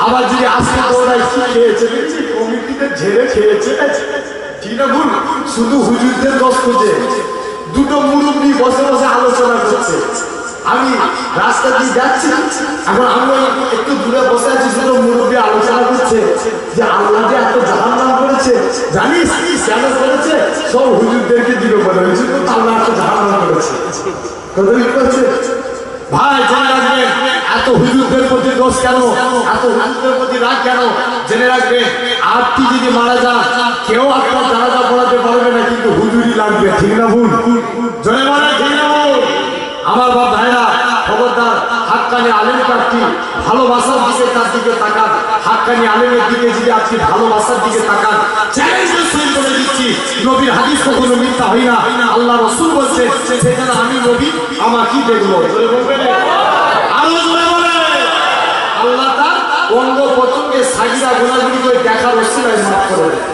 আবার যদি আজকে দৌড়ায় কি খেয়েছে দেখছি কমিটিতে ঝেড়ে খেয়েছে, ঠিক না ভুল? শুধু হুজুরদের দোষ খুঁজে দুটো মুরব্বী বসে বসে আলোচনা করছে। আমি রাস্তা দিয়ে যাচ্ছি, এখন আমি একটু দূরে বসে আছি, শুধু মুরব্বী আলোচনা করছে যে আল্লাহ যে এত জাহান্নাম করেছে, জানিস কেন করেছে? সব হুজুরদেরকে দিবে বলে, হুজুর তো আল্লাহ এত জাহান্নাম করেছে। কত কি করছে ভাই? জেনে রাখবেন এত হুজুরদের প্রতি দোষ কেন, এত হুজুরদের প্রতি রাগ কেন? জেনে রাখবেন আপনি যদি মারা যান কেউ আপনার জানাজা পড়াতে পারবে না, কিন্তু হুজুরই লাগবে, ঠিক না ভুল? জনে মারা ঠিক না ভুল? আমার বাপ ভাইরা খবরদার, হাক্কানি আলেম প্রার্থী ভালোবাসার দিকে তার দিকে তাকান। হাক্কানি আলেমের দিকে যদি আপনি ভালোবাসার দিকে তাকান, চ্যালেঞ্জ করে দিচ্ছি, নবীর হাদিস কখনো মিথ্যা হয় না। আল্লাহ রাসূল বলছে সেখানে আমি নবী আমার কি দেখবো, আরো জোরে বলে আল্লাহ তার অঙ্গ প্রত্যঙ্গে সাগিরা গুনাহগুলিকে দেখার ওসিলায় মাফ করে দেয়।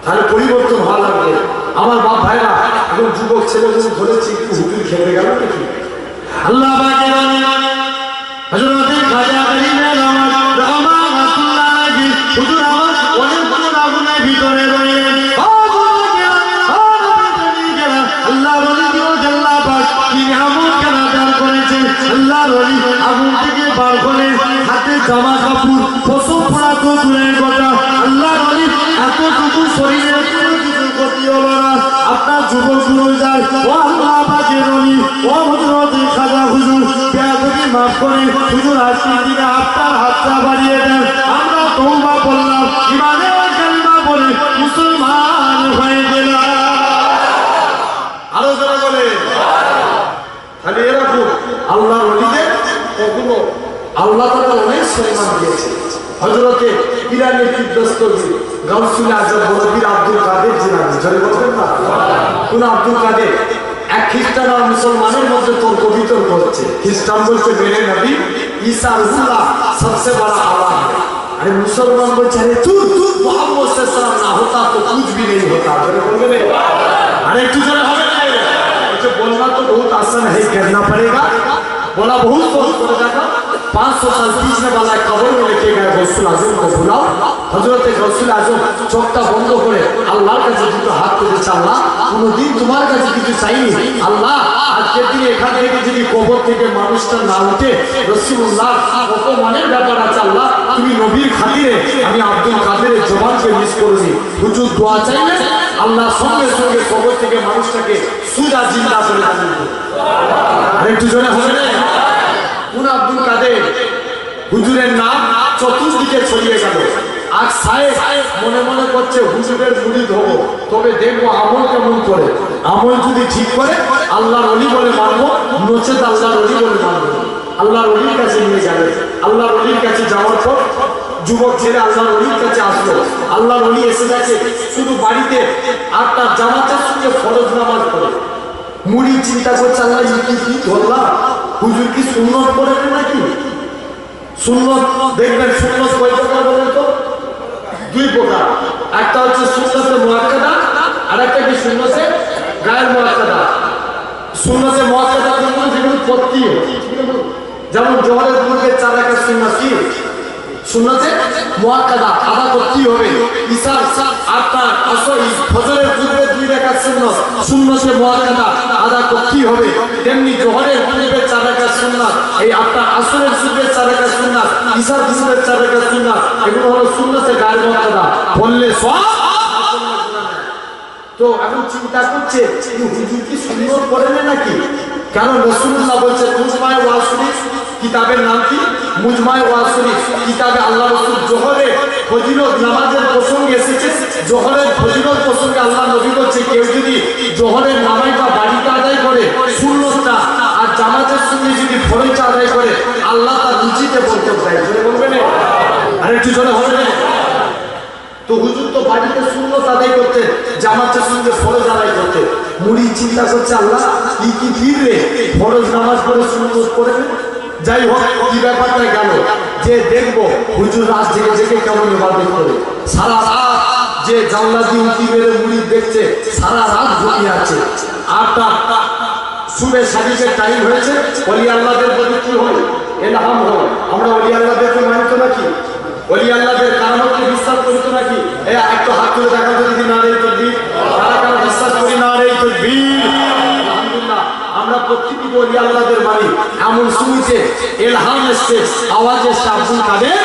তাহলে পরিবর্তন হওয়া লাগবে। আমার বাপ ভাইরা এখন যুবক ছেলেগুলো ধরেছি একটু হুজুর খেলে গেল নাকি? আল্লাহ পাকের হযরত খাজা গরিবের রহমাতুল্লাহি হুজুর আমার অনেক বড় আগুনের ভিতরে রয়েছেন। আল্লাহ ওলি আল্লাহ পাক কি নিয়ামত কেনা দান করেছেন। আল্লাহ ওলি আগুন থেকে বার করে হাতে জামা কাপড় ফসল পড়া তো দূরের কথা, আল্লাহ ওলি এতটুকু শরীরে কিছু ক্ষতি হলো না। আপনার যুবকগুলো যায়, ও আল্লাহ পাকের ওলি, ও হযরত খাজা হুজুর বেয়াদবি মাফ করে হুজুর আজকের দিনে আপনার হাতটা বাড়িয়ে দেন। আমরা তওবা করলাম, ইমানের কালিমা বলে মুসলমান হয়ে গেলাম। আরো যারা বলে খালি এরকম আল্লাহর ওলিদের কখনো আল্লাহ তাআলা অনেক সম্মান দিয়েছে। হযরতে ইরানের কিবদস্তগি গাউসুল আজম বড়বীর আব্দুল কাদের জিলানী, জয় বলবেন না? কোন আব্দুল কাদের? এক খ্রিস্টান আর মুসলমানের মধ্যে তর্ক বিতর্ক হচ্ছে। খ্রিস্টান বলছে মেরে নবী ঈসা আল্লাহ সবচেয়ে বড় আল্লাহ, আরে মুসলমান বলছে আরে তু মুহাম্মদ সাল্লাল্লাহু আলাইহি না হতা তো कुछ भी नहीं होता, জয় বলবেন? আরে একটু জোরে হবে না? এটা बोलना तो बहुत आसान है, करना पड़ेगा, बोला बहुत बहुत पड़ेगा। 500 साल पीछे वाला कब्र में लेके गए गौसुल आजम को बुलाओ। हजरत गौसुल आजम চোখটা বন্ধ করে আল্লাহর কাছে দুটো হাত তুলেছে, আল্লাহ কোনদিন তোমার কাছে কিছু চাইনি, আল্লাহ আজকের দিনে এখান থেকে যদি কবর থেকে মানুষটা না উঠে রাসূলুল্লাহ কত মানের ব্যাপার আছে, আল্লাহ তুমি নবীর খাতিরে আমি আব্দুল কাদেরের জবানকে মিস করিনি। হুজুর দোয়া চাইলেন, আল্লাহ সঙ্গে সঙ্গে কবর থেকে মানুষটাকে সুজা জিন্দা করে দিলেন। আরেকটু জোরে হবে না? কোন আব্দুল কাদের? হুজুরের নাম চতুর্দিকে ছড়িয়ে গেল। আজ সাহেব মনে মনে করছে হুজুরের মুরিদ হব, তবে দেখবো আমল কেমন করে। আমল যদি ঠিক করে আল্লাহর ওলি বলে মানবো, নচেত আল্লাহর ওলি বলে মানবো। আল্লাহর ওলির কাছে নিয়ে যাবে। আল্লাহর ওলির কাছে যাওয়ার পর যুবক ছেলে আল্লাহর ওলির কাছে আসলো। আল্লাহর ওলি এসে গেছে, শুধু বাড়িতে আটটা জামাতের সঙ্গে ফরজ নামাজ পড়ে। মুড়ি চিন্তা করছে, আল্লাহ কি ধরলাম, হুজুর কি সুন্নত পড়েন নাকি? সুন্নত দেখবেন, সুন্নত কয় প্রকার বলেন তো? 2 প্রকার। একটা হচ্ছে সুন্নতে মুআক্কাদা, আর একটা কি সুন্নতে গায়ের মুআক্কাদা। সুন্নতে মুআক্কাদা কোনগুলো? যেগুলো পড়তে হয়, যেমন জোহরের পূর্বে 4 রাকাত সুন্নাত কি সুন্নতে মুআক্কাদা আদা করতেই হবে। ইশার আপনার ফজরের পূর্বে 2 রাকাত সুন্নাত সুন্নতে মুআক্কাদা আদা করতেই হবে। তেমনি জোহরের পূর্বে 4 রাকাত সুন্নাত, এই আপনার আসরের পূর্বে 4 রাকাত সুন্নাত, ইশার পূর্বে 4 রাকাত সুন্নাত, এগুলো হলো সুন্নতে গায়ের মুআক্কাদা। বললে সব তো তো এখন চিন্তা করছে হুজুর কি সুন্নত পড়েন নাকি, কারণ রাসূলুল্লাহ বলছে মুজমায়ে ওয়াজ শরীফ কিতাবের নাম কি, মুজমায়ে ওয়াজ শরীফ কিতাবে আল্লাহ রাসূল জোহরে ফজিলত নামাজের প্রসঙ্গে এসেছে, জোহরের ফজিলত প্রসঙ্গে আল্লাহ নবী বলছে কেউ যদি জোহরের নামাজটা বাড়িতে আদায় করে সুন্নতটা আর জামাতের সঙ্গে যদি ফরজটা আদায় করে আল্লাহ তার রুচিতে বরকত দেয়। জোরে বলবেন আর একটু জোরে হবে না? তো হুজুর তো বাড়িতে সুন্নত আদায় করতেন, জামাতের সঙ্গে ফরজ আদায় করতেন। মুড়ি চিন্তা করছে আল্লাহ কি ফিরবে ফরজ নামাজ পড়ে সুন্নত পড়ে। যাই হোক কি ব্যাপারটা গেল যে দেখবো হুজুর রাত জেগে জেগে কেমন ইবাদত করে, সারা রাত যে জানলা দিয়ে উঁকি মেরে মুড়ি দেখছে, সারা রাত ঘুমিয়ে আছে। আটটা সুবে সাদিকের টাইম হয়েছে, ওলি আল্লাহদের প্রতি কি হয় এলহাম হয়। আমরা ওলি আল্লাহদেরকে মানি তো নাকি, ওলি আল্লাহদের কারামতকে বিশ্বাস করি তো নাকি? একটু হাত তুলে দেখা তো যদি নারে তাকবীর, কারা কারা বিশ্বাস করি নারে তাকবীর? আলহামদুলিল্লাহ আমরা প্রত্যেকটি ওলি আল্লাহদের মানি। এমন শুনছে এলহাম এসছে, আওয়াজ এসছে আব্দুল কাদের,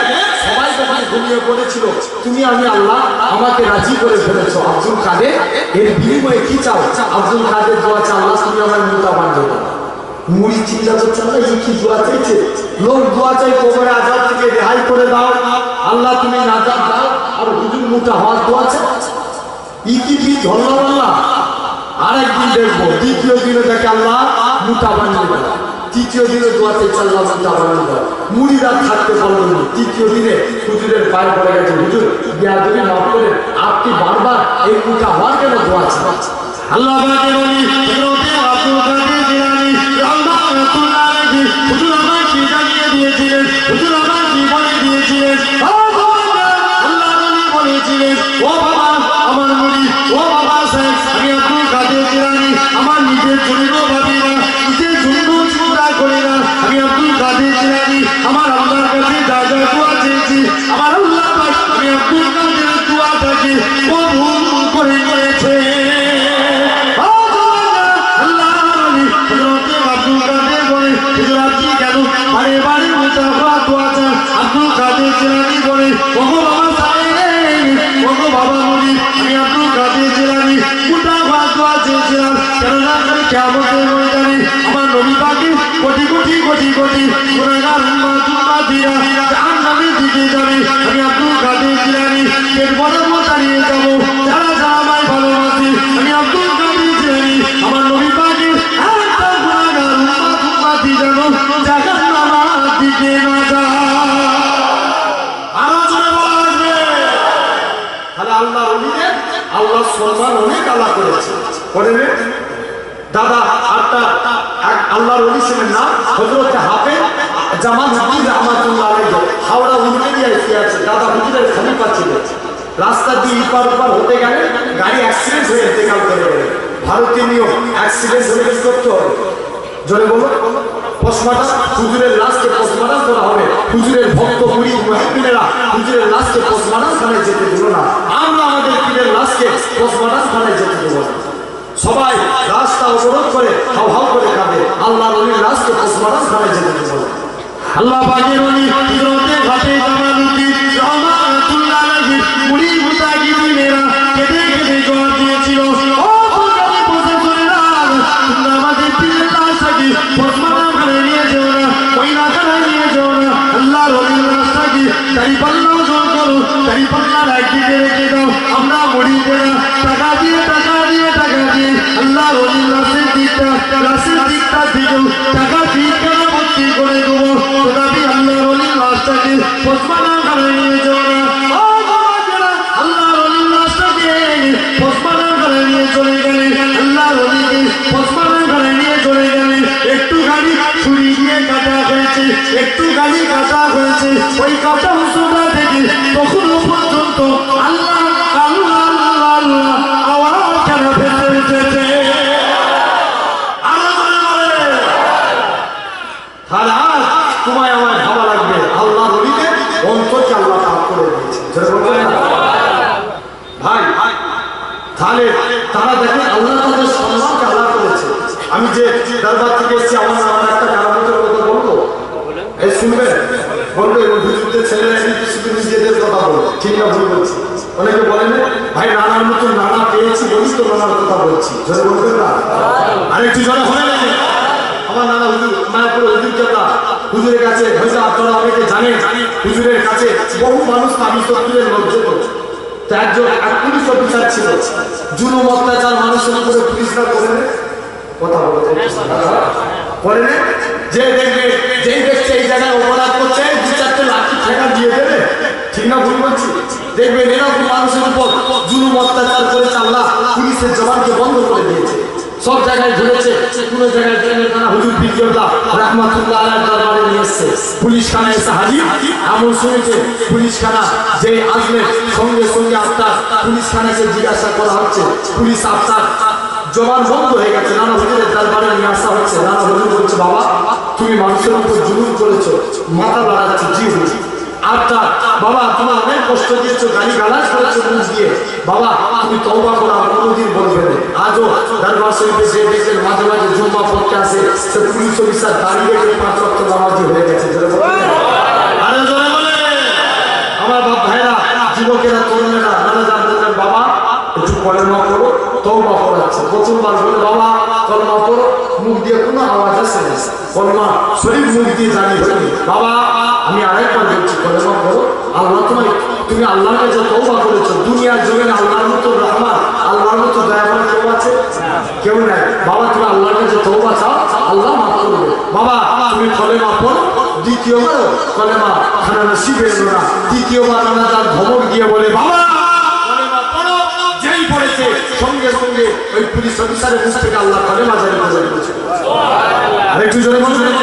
সবাই যখন ঘুমিয়ে পড়েছিল তুমি আমি আল্লাহ আমাকে রাজি করে ফেলেছো আব্দুল কাদের, এর বিনিময়ে কি চাও? আব্দুল কাদের দোয়া চা আল্লাহ তুমি আমার মুতা বান্ধব। মুড়ি চিন্তা করছে না এই কি দোয়া চাইছে, লোক দোয়া চাই কবরে আযাব থেকে রেহাই করে দাও, আল্লাহ তুমি নাজাত দাও, আর হুজুর মুতা হওয়ার দোয়া চাই কি ধরলাম আল্লাহ। আরেকদিন দেখবো দ্বিতীয় দিনে দেখে আল্লাহ মুতা বানিয়ে দাও, তৃতীয় দিনে দোয়া চাইছে আল্লাহ মুতা বানিয়ে দাও। মুড়িরা থাকতে পারলো না, তৃতীয় দিনে হুজুরের পায়ে পড়ে গেছে, হুজুর বিয়াদবি মাফ করে আপনি বারবার এই মুতা হওয়ার কেন দোয়া চাই? আল্লাহ পাকের ওলি হযরত আব্দুল কাদের জিলানী রাহমাতুল্লাহ আলাইহি হুজুর আমার কি জানিয়ে দিয়েছিলেন, হুজুর আমার কি বলে দিয়েছিলেন, আল্লাহ নবী বলেছিলেন ও বাবা আমার মুড়ি, ও বাবা সাহেব আমি আব্দুল কাদের জিলানী আমার নিজের শরীর ভাবি না, নিজের জন্য চিন্তা করি না, আমি আব্দুল কাদের জিলানী আমার আল্লাহর কাছে যা যা দোয়া চেয়েছি আমার আল্লাহ পাক আমি আব্দুল কাদের দোয়াটাকে কবুল করে নিয়েছে। আব্দুল কাদের জিলানী বলে ওগো বাবা সাহেব, ওগো বাবা মুড়ি আমি আব্দুল কাদের জিলানী মুতা দোয়া চেয়েছিলাম, কেননা আমি কিয়ামতের ময়দানে আমার নবী পাকের কোটি কোটি কোটি কোটি গুনাহগার উম্মত-উম্মতীরা জাহান্নামের দিকে যাবে, আমি আব্দুল কাদের জিলানী পেট বরাবর দাঁড়িয়ে যাবো, যারা যারা আমায় ভালোবাসে আমি আব্দুল কাদের জিলানী আমার নবী পাকের একটা গুনাহগার উম্মত-উম্মতী যেন জাহান্নামের দিকে না যায়। আল্লাহ ওলিদের আল্লাহ সম্মান অনেক আল্লাহ করেছে করেন। দাদা আটটা আল্লাহর ওলি ছিলেন না হযরত হাফেজ জামাল উদ্দিন রাহমাতুল্লাহ আলাইহি, হাওড়া উলুবেড়িয়ায় শুয়ে আছে। দাদা হুজুরের খলিফা ছিলেন, রাস্তা দিয়ে ইপার ওপার হতে গেলে গাড়ি অ্যাক্সিডেন্ট হয়ে ইন্তেকাল করে গেলেন। ভারতীয় নিয়ম অ্যাক্সিডেন্ট হলে কি করতে হবে জোরে বলো? পোস্টমর্টম, হুজুরের লাশকে পোস্টমর্টম করা হবে। হুজুরের ভক্ত মুরিদ মুহিদ্দিনেরা হুজুরের লাশকে পোস্টমর্টম খানায় যেতে দিল না, আমরা আমাদের পীরের লাশকে পোস্টমর্টম খানায় যেতে দেব না। সবাই রাস্তা অবরোধ করে হাউ হাউ করে কাঁদে, আল্লাহর ওলির লাশকে পোস্টমর্টম খানায় যেতে দেব না। আল্লাহ পাকের ওলি হযরত হাফেজ জামালউদ্দিন রাহমাতুল্লাহ আলাইহি মুড়ি মুতাকিবিনেরা কেঁদে কেঁদে জবাব দিয়েছিল, ও ফুলকানি প্রশাসনেরা তোমরা আমাদের পীরের লাশটাকে পোস্টমর্টম খানায় নিয়ে যেও না, কয়লাখানায় নিয়ে যেও না, আল্লাহর ওলির লাশটাকে তাই পাল্লাও জোর করো, তাই পাল্লার একদিকে রেখে দাও। আমরা মুড়িদেরা টাকা দিয়ে আল্লাহর ওলির লাশের দিকটা দিকেও টাকা ঠিক করে ভর্তি করে দেবো, তথাপি আল্লাহর ওলির লাশটাকে পোস্টমর্টম খানায় নিয়ে যাও না। আল্লাহর ওলির লাশটাকে পোস্টমর্টম খানায় নিয়ে চলে গেলে, আল্লাহর ওলিকে পোস্টমর্টম খানায় নিয়ে চলে গেলে একটুখানি ছুরি দিয়ে কাটা হয়েছে, একটুখানি কাটা হয়েছে, ওই কাটা অংশটা থেকে তখনও পর্যন্ত আল্লাহ আল্লাহ আল্লাহ আল্লাহ আওয়াজ কেন ভেসে উঠেছে। তোমায় আমায় ভাবা লাগবে আল্লাহ নবীকে অন্তরকে আল্লাহ পাক করে দিয়েছে ভাই। তাহলে তারা দেখেন আল্লাহ তাদের সম্মানকে আল্লাহ করেছে। আমি যে দরবার থেকে এসেছি আমার একটা কারামতের কথা বলবো, এই শুনবেন বলবে হুজুরদের ছেলেরা শুধু নিজেদের কথা বলবো, ঠিক না ভুল বলছি? অনেকে বলেন ভাই নানার মতন নানা পেয়েছি বলিস তো নানা তোমার কথা বলছি, জোরে বলবেন না? আরেকটু জোরে হবে না? আমার নানা হুজুর মায়াপুরে হুজুর কেবলা হুজুরের কাছে হয়তো আপনারা অনেকে জানেন, হুজুরের কাছে বহু মানুষ তাবিজ তকদিরের লজ্জা করছে। তো একজন এক পুলিশ অফিসার ছিল, জুলুম অত্যাচার মানুষের উপরে পুলিশরা করে না, কথা বলে করে না, যে দেখবে যেই ব্যক্তি এই জায়গায় অপরাধ করছে দু চারটে লাঠি ঠেকা দিয়ে দেবে, ঠিক না ভুল বলছি? দেখবেন এরকম মানুষের উপর জুলুম অত্যাচার করেছে, আল্লাহ পুলিশের জবানকে বন্ধ করে দিয়েছে, সব জায়গায় ঘুরেছে, কোন জায়গায় না হুজুর বিজ্ঞাল্লাহ রাহমাতুল্লাহ আলাইহির দরবারে নিয়ে এসেছে, পুলিশ খানা এসে হাজির। এমন শুনেছে পুলিশ খানা যেই আসবে সঙ্গে সঙ্গে আপনার পুলিশ খানাকে জিজ্ঞাসা করা হচ্ছে, পুলিশ আপনার জবান বন্ধ হয়ে গেছে, নানা হুজুরের দরবারে নিয়ে আসা হচ্ছে। নানা হুজুর বলছে, বাবা তুমি মানুষের উপর জুলুম করেছো, মাথা লাগাচ্ছে, জি হুজুর। আচ্ছা বাবা তুমি অনেক কষ্ট দিয়েছো, গালি গালাজ করেছো মুখ দিয়ে, বাবা তুমি তওবা করো, কোনোদিন বলবে না। আজও দরবার শরীফে যে দেখেন মাঝে মাঝে জুম্মা পড়তে আসে, সে পুলিশ অফিসার দাঁড়িয়ে রেখে 5 ওয়াক্ত নামাজি হয়ে গেছে, জোরে বলবেন? আরে জোরে বলে আমার বাপ ভাইরা, যুবকেরা, তরুণেরা, নানা জানতেন বাবা একটু কলেমা পড়ো, তওবা করাচ্ছে, প্রথমবার বলে বাবা কলেমা পড়ো, মুখ দিয়ে কোনো আওয়াজ আসে না, কলেমা শরীর মুখ দিয়ে জানিয়ে বাবা আমি আরেকবার বলছি কলেমা পড়ো, আল্লাহ তুমি আল্লাহর কাছে তওবা করেছো, দুনিয়ার জমিনে আল্লাহর মতো রহমান, আল্লাহর মতো দয়াবান কেউ আছে? কেউ নাই। বাবা তুমি আল্লাহর কাছে তওবা চাও, আল্লাহ মাফ করবে। বাবা তুমি কলেমা পড়ো, দ্বিতীয়বার কলেমা খানা নসিব এলো না, তৃতীয়বার নানা তার ধমক দিয়ে বলে বাবা কলেমা পড়ো, যেই পড়েছে সঙ্গে সঙ্গে ওই পুলিশ অফিসারের মুখ থেকে আল্লাহ কলেমা জারি করে দিয়েছে। আরেকটু জোরে বলবেন?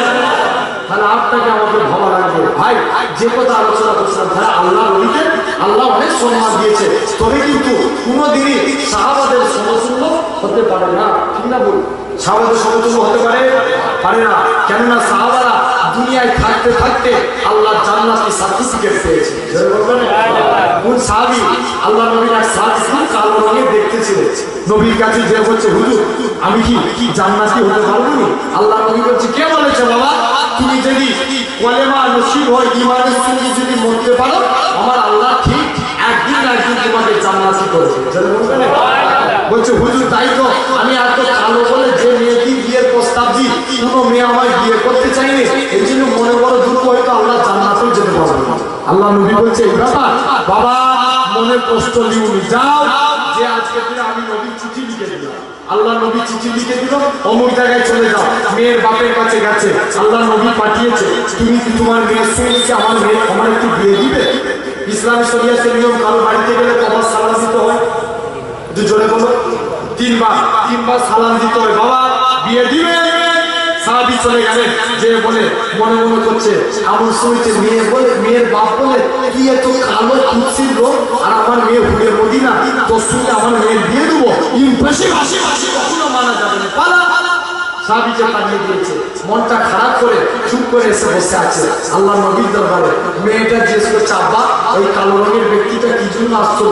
তাহলে আপনাকে আমাকে ভাবা লাগবে ভাই, যে কথা আলোচনা করছিলাম, তাহলে আল্লাহ নবীকে আল্লাহ অনেক সম্মান দিয়েছে, তবে কিন্তু কোনোদিনই সাহাবাদের সমতুল্য হতে পারে না, ঠিক না বল? সাহাবাদের সমতুল্য হতে পারে না। কেননা সাহাবারা দুনিয়ায় থাকতে থাকতে আল্লাহ জান্নাতি সার্টিফিকেট পেয়েছে। কোন সাহাবী? আল্লাহ নবীর এক সাহাবী কালো রঙের দেখতে ছিলেন, নবীর কাছে যে বলছে হুজুর আমি কি জান্নাতি হতে পারবো না? আল্লাহ নবী বলছে কে বলেছে বাবা? তুমি যদি কলেমা নসিব হয়, ঈমানের সঙ্গে যদি মরতে পারো, আমার আল্লাহ ঠিক একদিন তোমাকে জান্নাতি করবে। বলছে হুজুর তাই তো, আমি এত কালো বলে যে মেয়েটি বিয়ের প্রস্তাব দিই, কোনো মেয়ে আমায় বিয়ে করতে চাইনি, এই জন্য মনে বড় দুঃখ, হয়তো আল্লাহ জান্নাতেও যেতে পারবে না। আল্লাহ নবী বলছে এই ব্যাপার, বাবা মনে কষ্ট নিউনি, যাও যে আজকে দিনে আমি নবীর চিঠি লিখে দিলাম, আল্লাহ নবী চিঠি লিখে দিল, অমুক জায়গায় চলে যাও, মেয়ের বাপের কাছে গেছে, আল্লাহ নবী পাঠিয়েছে, তুমি কি তোমার মেয়ের সঙ্গে আমার একটু বিয়ে দিবে? ইসলামী শরিয়াতের নিয়ম, কারো বাড়িতে গেলে কবার সালাম দিতে হয়? জোরে বলো, 3 বার সালাম দিতে হয়। বাবা বিয়ে দিবে? সাহাবী চলে গেলেন, যে বলে মনে মনে করছে আমার শুনছে মেয়ের বাপ বলে কি এত কালো কুৎসিত লোক, আর আমার মেয়ে ভুলে মদিনা, তোর সঙ্গে আমার মেয়ের বিয়ে দেবো, কখনো মানা যাবে না, পালা। সাহাবীকে পাঠিয়ে দিয়েছে, মনটা খারাপ করে চুপ করে এসে বসে আছে আল্লাহ নবীর দরবারে। মেয়েটা জিজ্ঞেস করছে আব্বা ওই কালো রঙের ব্যক্তিটা কি জন্য আসছিল?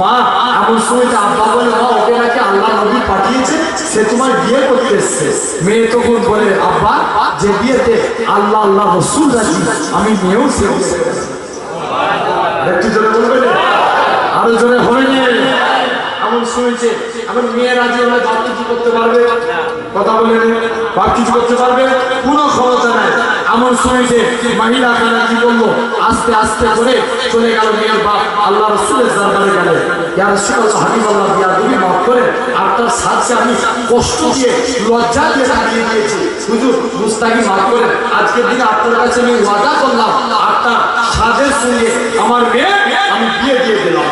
মা এমন সময় আব্বা বলে মা ওকে নাকি আল্লাহ নবী পাঠিয়েছে, সে তোমার বিয়ে করতে এসছে। মেয়ে তখন বলে আব্বা যে বিয়েতে আল্লাহ রসুল রাজি, আমি মেয়েও সে একটু জোরে বলবে, আরো জোরে হবে না? এমন শুনেছে এখন মেয়ে রাজি হলে বাপ কিছু করতে পারবে? কথা বলে বাপ কিছু করতে পারবে? কোনো ক্ষমতা নাই। এমন শুনেছে মহিলা তারা কি বলবো, আস্তে আস্তে করে চলে গেল মেয়ের বাপ আল্লাহ রসুলের দরবারে গেলে, ইয়া রাসূলুল্লাহ হাবিবাল্লাহ বিয়া তুমি মাফ করে, আপনার সাথে আমি কষ্ট দিয়ে লজ্জা দিয়ে দাঁড়িয়ে দিয়েছি, হুজুর মুস্তাকি মাফ করে, আজকের দিনে আপনার কাছে আমি ওয়াদা করলাম আপনার সাজের সঙ্গে আমার মেয়ে আমি বিয়ে দিয়ে দিলাম।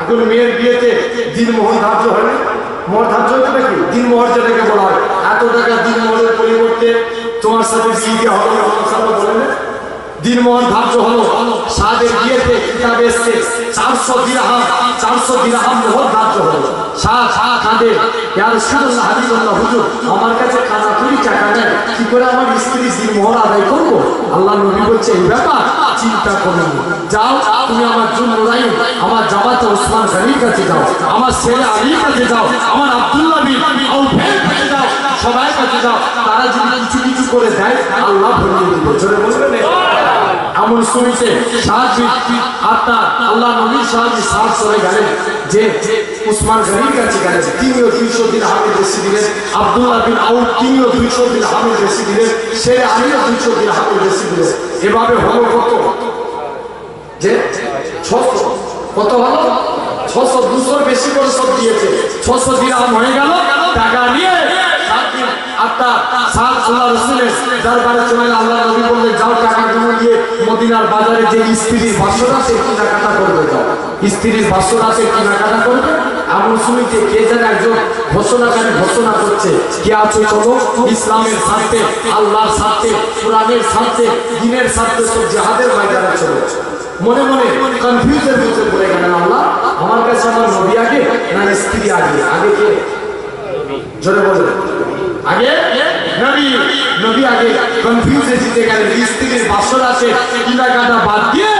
এখন মেয়ের বিয়েতে দিনমোহর ধার্য হয় না? মোহর ধার্য হচ্ছে নাকি? দিনমোহর যেটাকে বলা হয়, এত টাকা দিনমোহরের পরিবর্তে তোমার সাথে বিয়ে হবে, বলে না দিনমোহর ধার্য হলো। সাদের বিয়েতে কিতাবে এসছে 400 দিরহাম মোহর ধার্য হলো। কাঁদে ইয়া রাসূলুল্লাহ হাবিবাল্লাহ হুজুর আমার কাছে কানাকুড়ি টাকা নেই, কি করে আমার স্ত্রী দিনমোহর আদায় করবো? আল্লাহ নবী বলছে এই ব্যাপার চিন্তা করুন, যাও তুমি আমার জুননুরাইন আমার জামাতে ওসমান গনির কাছে যাও, আমার ছেলে আলীর কাছে যাও, আমার আব্দুল্লাহ বিন আউফের কাছে যাও, সবাই কাছে যাও, তারা যদি কিছু কিছু করে দেয় আল্লাহ ভরিয়ে দিবে। জোরে বলবেন এমন শুনেছে সাহায্য আপনার আল্লাহ নবীর সাহায্যে সাহায্য করে গেলেন যে উসমান গনির কাছে গেলেন, তিনিও 200 দিরহামের বেশি দিলেন। আব্দুল্লাহ বিন আউফ তিনিও 200 দিরহামের বেশি দিলেন। সে আমিও 200 দিরহামের বেশি দিলেন। এভাবে হলো কত? যে 600। কত হলো? 600। 200 বেশি করে সব দিয়েছে। 600 দিরহাম হয়ে গেল। টাকা নিয়ে আপনার সাত আল্লাহ রাসূলের দরবারে চলে গেল। আল্লাহ নবী বললেন যাও টাকাগুলো নিয়ে মদিনার বাজারে যে স্ত্রীর বাসরাতে কেনাকাটা করবে, যাও স্ত্রীর বাসরাতে কেনাকাটা করবে। এমন শুনিতে কে যেন একজন ঘোষণাকারী ঘোষণা করছে, কে আছে চলো ইসলামের স্বার্থে, আল্লাহর স্বার্থে, কোরআনের স্বার্থে, দ্বীনের স্বার্থে সব জিহাদের ময়দানে চলো। মনে মনে কনফিউজের মধ্যে পড়ে গেলেন, আল্লাহ আমার কাছে আমার নবী আগে না স্ত্রী আগে? আগে কে? জোরে বলবেন। আগে নবী, নবী আগে। কনফিউজে জিতে গেলেন। স্ত্রীর বাসরাতে কেনাকাটা বাদ দিয়ে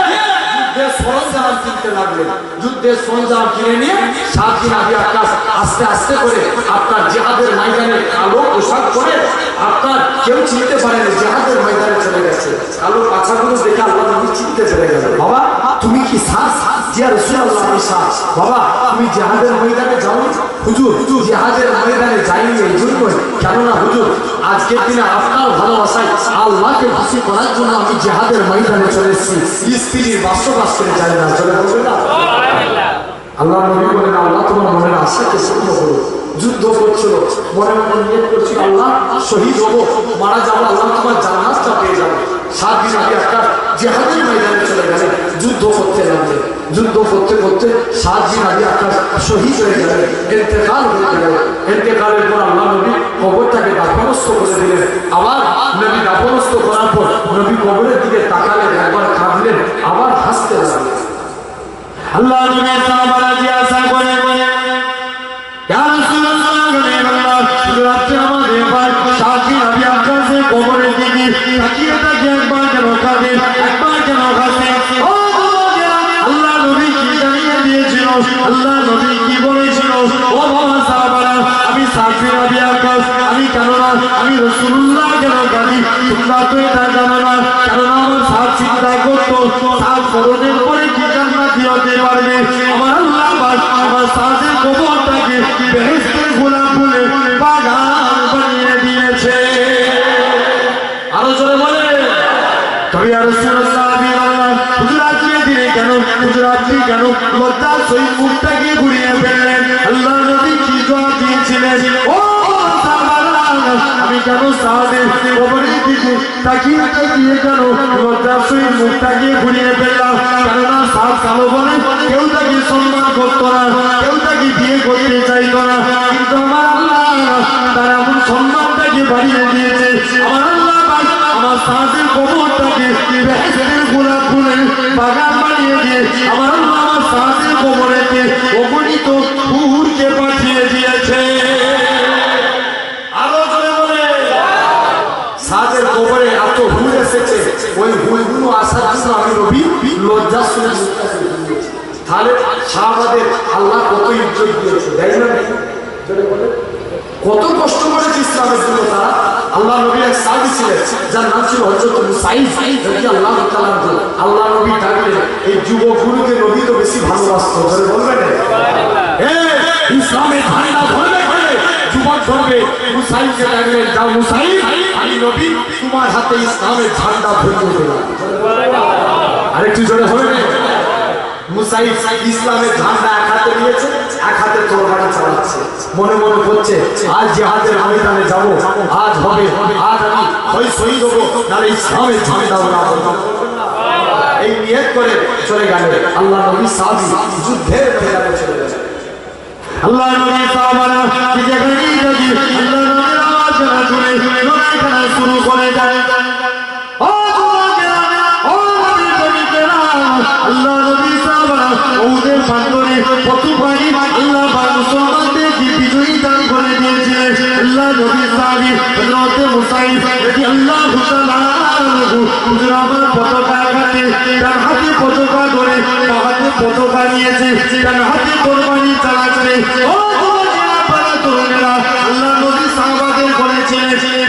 যুদ্ধের সরঞ্জাম কিনতে লাগলেন। যুদ্ধের সরঞ্জাম কিনে নিয়ে 7 দিন আগে আকাশ আস্তে আস্তে করে আপনার জিহাদের ময়দানে কালো পোশাক পরে আপনার কেউ চিনতে পারেন জিহাদের ময়দানে চলে গেছে। কালো পাছাগুলো দেখে আল্লাহ নবী চিনতে পেরে গেলেন, বাবা তুমি কি সাস? জিয়া রাসূলুল্লাহ আমি সাস। বাবা তুমি জিহাদের ময়দানে যাও? হুজুর জিহাদের ময়দানে যাইনি এই জন্যই, কেননা হুজুর আজকের দিনে আপনার ভালোবাসায় আল্লাহকে খুশি করার জন্য আমি জিহাদের ময়দানে চলে এসেছি, স্ত্রীর বাসবাস করে যাই না। চলে বলবে না আল্লাহ নবী বলেন, আল্লাহ তোমার মনের আশাকে পূর্ণ করো। যুদ্ধ করছিল, মনে মনে নিয়ত করছিল আল্লাহ শহীদ হবো, মারা যাবো, আল্লাহ তোমার জান্নাতটা পেয়ে যাবে। 7 দিন আগে একটা জিহাদের ময়দানে চলে গেলেন, যুদ্ধ করতে লাগলেন। যুদ্ধ করতে করতে 7 দিন আগে একটা শহীদ হয়ে গেলেন, ইন্তেকাল হয়ে গেলেন। ইন্তেকালের পর আল্লাহ নবী কবরটাকে দাফনস্থ করে দিলেন। আবার নবী দাফনস্থ করার পর নবী কবরের দিকে তাকালেন, একবার কাঁদলেন, আবার হাসতে লাগলেন। আল্লাহ নবী সাহাবারা জিজ্ঞাসা করে, ইয়া রাসূলুল্লাহ রাতে আমাদের পাক সাথী নবী আকাশে কবরের দিকে তাকিয়ে তাকিয়ে একবার যেন কাঁদেন, একবার যেন হাসেন। ও আল্লাহ নবী কি জানিয়ে দিয়েছিল? আল্লাহ নবী কি বলেছিল? ও বাবা সাহাবারা, আমি সাথী নবী আকাশ, আমি কেন না, আমি রাসূলুল্লাহ কেন কাঁদি? তোমরা তো এটা জানো না, কেননা আমার সাথ চিন্তা করতো সাত করোনের পরে কি জান্নাতি হতে পারবে। আমার আল্লাহ আমার সাথের কবরটাকে বেহেশতের গোলাপ ফুলে বাগান বানিয়ে দিয়েছে। আরো জোরে বলে তবে আর হুজুর আপনি দিনে কেন, হুজুর আপনি কেন লজ্জার সহিত মুখটাকে ঘুরিয়ে ফেললেন? আল্লাহ নবী কি জবাব দিয়েছিলেন? ও আমি কেন সাহাদের কবরের দিকে তাকিয়ে তাকিয়ে কেন লজ্জার সহিত মুখটাকে ঘুরিয়ে ফেললাম? কেননা সাত কালো বলে কেউ তাকে সম্মান করতো না, কেউ তাকে বিয়ে করতে চাইতো না, কিন্তু আমার আল্লাহ তার এমন সম্মানটাকে বাড়িয়ে দিয়েছে। আমার আল্লাহ আমার সাহাদের কবরটাকে বেহেশতের গোলাপ ফুলের বাগান বানিয়ে দিয়ে আমার আল্লাহ আমার সাহাদের কবরেতে অগণিত হুরকে পাঠিয়ে দিয়েছে। আরো জোরে বলে সাহাদের কবরে এত হুর এসেছে, ওই হুরগুলো আসার জন্য আমি নবী লজ্জা শুনে তাহলে সাহাবাদের আল্লাহ কত ইজ্জত দিয়েছে, তাই না? কত কষ্ট করেছে ইসলামের জন্য তারা। আল্লাহ নবী এক সাহাবী ছিলেন যার নাম ছিল হযরত মুসাইব রাদিয়াল্লাহু তাআলা। আল্লাহ নবী ডাকলেন, এই যুবকগুলোকে নবী তো বেশি ভালোবাসতো, ধরে বলবেন ইসলামের ঝান্ডা ধরবে ধরে যুবক ধরবে। মুসাইবকে ডাকলেন, যাও মুসাইব আমি নবী তোমার হাতে ইসলামের ঝান্ডা ধরিয়ে দিলাম। আরেকটু জোরে হবে। মুসাইব ইসলামের ঝান্ডা এক হাতে নিয়েছে, এক হাতে তরবারি চালাচ্ছে, মনে মনে করছে আজ জিহাদের ময়দানে যাব, আজ হবে, আজ আমি হয় শহীদ হবো, নাহলে ইসলামের ঝান্ডা উড়াবো। এই নিয়ত করে চলে গেলেন। আল্লাহ নবী সাহাবী যুদ্ধের ময়দানে চলে গেলেন। আল্লাহ নবী সাহাবারা যেখানেই যদি আল্লাহ নবীর আওয়াজ শুনে লড়াই করা শুরু করে দেয়। আল্লাহ নবী সাহাবারা ওদের প্রান্তরে কত পানি আল্লাহ মুসলমানদেরকে বিজয়ী দান করে দিয়েছিলেন। আল্লাহ নবী সাহাবী হযরত মুসাইব রাদিয়াল্লাহু তাআলা হুজুর আমার পতাকা হাতে, ডান হাতে পতাকা ধরে বাঁ হাতে পতাকা নিয়েছে, ডান হাতে তরবারি চালাচ্ছে। ও তরুণেরা, আল্লাহ নবী সাহাবাদের বলে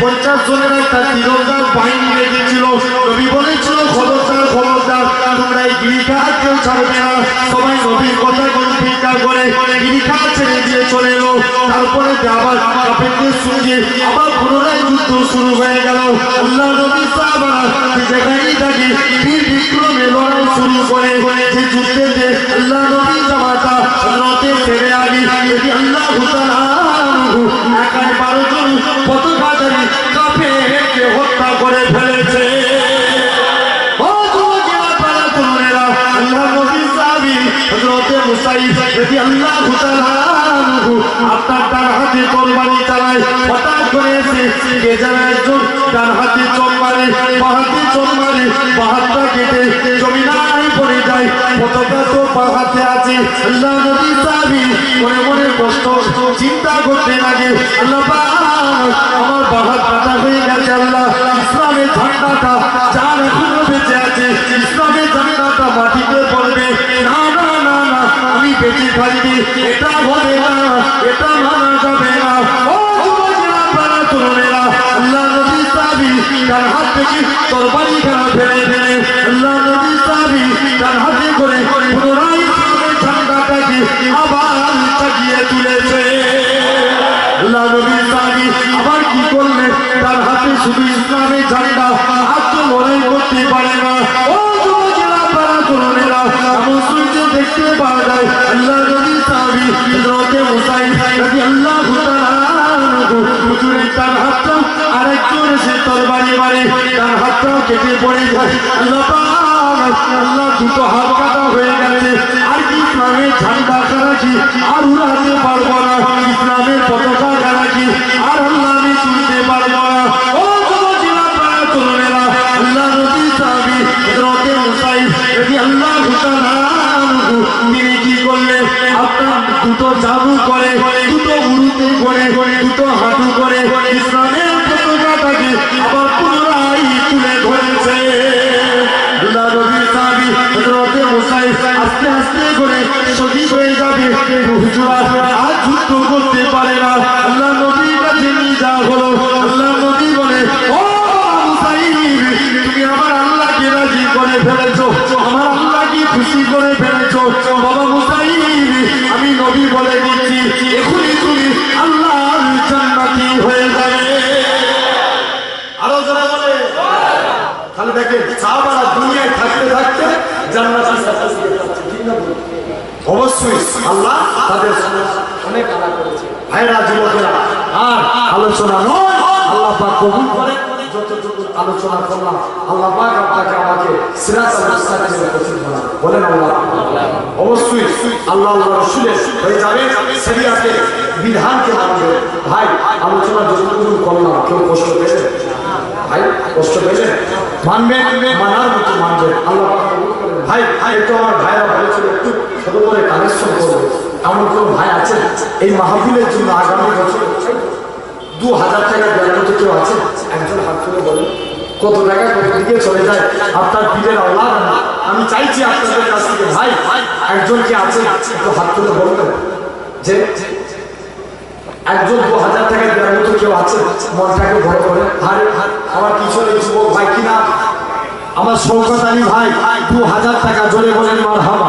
50 জনের একটা তীরন্দাজ বাহিনী রেখেছিল। নবী বলেছিল খবরদার খবরদার, তোমরা এই গিরিখা কেউ ছাড়বে না। সবাই নবীর কথা উপেক্ষা করে গিরিখা ছেড়ে দিয়ে চলে এলো। তারপরে আবার কাফেরদের সঙ্গে আবার পুনরায় যুদ্ধ শুরু হয়ে গেল। আল্লাহ নবী সাহাবারা যেখানেই থাকে বীর বিক্রমে লড়াই শুরু করে। যে যুদ্ধে যে আল্লাহ নবী জামাতা হযরতে ছেড়ে আলী রাদিয়াল্লাহু তাআলা আনহু 11 জন পতাকাধারী কাফেরকে হত্যা করে ফেলেছে। ও যুবকেরা, পাড়া তরুণেরা, আল্লাহ নবী সাহাবী হযরতে মুসাইব রাদিয়াল্লাহু তাআলা আনহু আপনার ডান হাতে তরবারি চালায়। হঠাৎ করে এসে কে যেন একজন ডান হাতে চোখ মারে, বাঁ হাতে চোখ মারে, বাঁ হাতটা কেটে জমিনায় পড়ে যায়। পতাকা তো বাঁ হাতে আছে। আল্লাহ নবী সাহাবী মনে মনে কষ্ট চিন্তা করতে লাগে, আল্লাহ পাক আমার বাঁ হাত কাটা হয়ে গেছে। আল্লাহ ইসলামের ঝান্ডাটা যার এখনো বেঁচে আছে, ইসলামের ঝান্ডাটা মাটিতে পড়বে না, না না না, আমি বেঁচে থাকবি, এটা হবে না, এটা মানা যাবে না। ও যুবকেরা, পাড়া তরুণেরা, আল্লাহ নবী সাহাবী তার হাত থেকে তরবারি খানা ফেলে ফেলে আল্লাহ নবী সাহাবী তার হাতে করে পুনরায় ইসলামের ঝান্ডাটাকে আবার চাগিয়ে তুলেছে। আল্লাহ নবী সাহাবী আবার কি করলেন, তার হাতে শুধু ইসলামের ঝান্ডা, আর তো লড়াই করতে পারে না। ও যুবকেরা, পাড়া তরুণেরা, এমন সূর্য দেখতে পাওয়া যায়। আল্লাহ নবী সাহাবী হযরতে মুসাইব রাদিয়াল্লাহু তাআলা আনহু হুজুরের তার হাতটা আরেকজন এসে তরবারি মারে, তার হাতটাও কেটে পড়ে যায়। আল্লাহ পাক, আল্লাহ দুটো হাত কাটা হয়ে গেছে। আর কি ইসলামের ঝান্ডা কারা কি আর উড়াতে পারবো না, ইসলামের পতাকা কারা কি আর আল্লাহ আমি তুলতে পারবো না। ও যুবকেরা, পাড়া তরুণেরা, আল্লাহ নবী সাহাবী হযরতে মুসাইব রাদিয়াল্লাহু তাআলা আনহু তিনি কি করলেন, আপনার দুটো জাদু করে, দুটো উড়ুতে করে, দুটো হাঁটু করে ইসলামের পতাকাটাকে আবার পুনরায় তুলে ধরেছে। আল্লাহ নবী সাহাবী হযরতে মুসাইব আস্তে আস্তে করে শহীদ হয়ে যাবে। হুজুর আর যুদ্ধ করতে পারে না। আল্লাহ নবীর কাছে নিয়ে যাওয়া হলো। আল্লাহ নবী বলে, ও মুসাইব, তুমি আমার আল্লাহকে রাজি করে ফেলেছো, আমার আল্লাহকে খুশি করে ফেলেছো। বাবা মুসাইব, আমি নবী বলে দিচ্ছি, এখনই তুমি আল্লাহর জান্নাতি হয়ে যাবে। আরো যারা বলে, তাহলে দেখেন সাহাবারা দুনিয়ায় থাকতে থাকতে জান্নাতের সার্টিফিকেট পাচ্ছে, ঠিক না? অবশ্যই আল্লাহ তাদের অনেক আলা করেছে। ভাইরা, যুবকেরা, আর আলোচনা নয়, আল্লাহ পাক কবুল করে। যতটুকু আলোচনা করলাম, আল্লাহ পাক আপনাকে আমাকে সিরাতাল মুস্তাকিমের পথে বানান। বলেন আল্লাহ। অবশ্যই আল্লাহ আল্লাহ রাসূলের হয়ে যাবে, শরিয়াতের বিধানকে মানবে। ভাই, আলোচনা যতটুকু করলাম, কেউ কষ্ট পেয়েছে? ভাই, কষ্ট পেয়েছে? মানবেন, মানার মতো মানবেন। আল্লাহ পাক কবুল করে। ভাই, একটু আমার ভাইরা বলেছিল একটু ছোট করে কালেকশন করবে। এমন কোন ভাই আছে এই মাহফিলের জন্য আগামী বছর 2000 টাকা দেওয়ার মতো কেউ আছে? একজন হাত তুলে বলেন। কত টাকা কত দিকে চলে যায় আপনার পীরের আওলাদ? আমি চাইছি আপনাদের কাছ থেকে, ভাই একজন কি আছে একটু হাত তুলে বলবেন যে একজন 2000 টাকা দেওয়ার মতো কেউ আছে? মনটাকে বড় করে। আরে আমার পিছনে যুবক ভাই কিনা আমার শওকত আলী ভাই 2000 টাকা জোরে বলেন মারহাবা।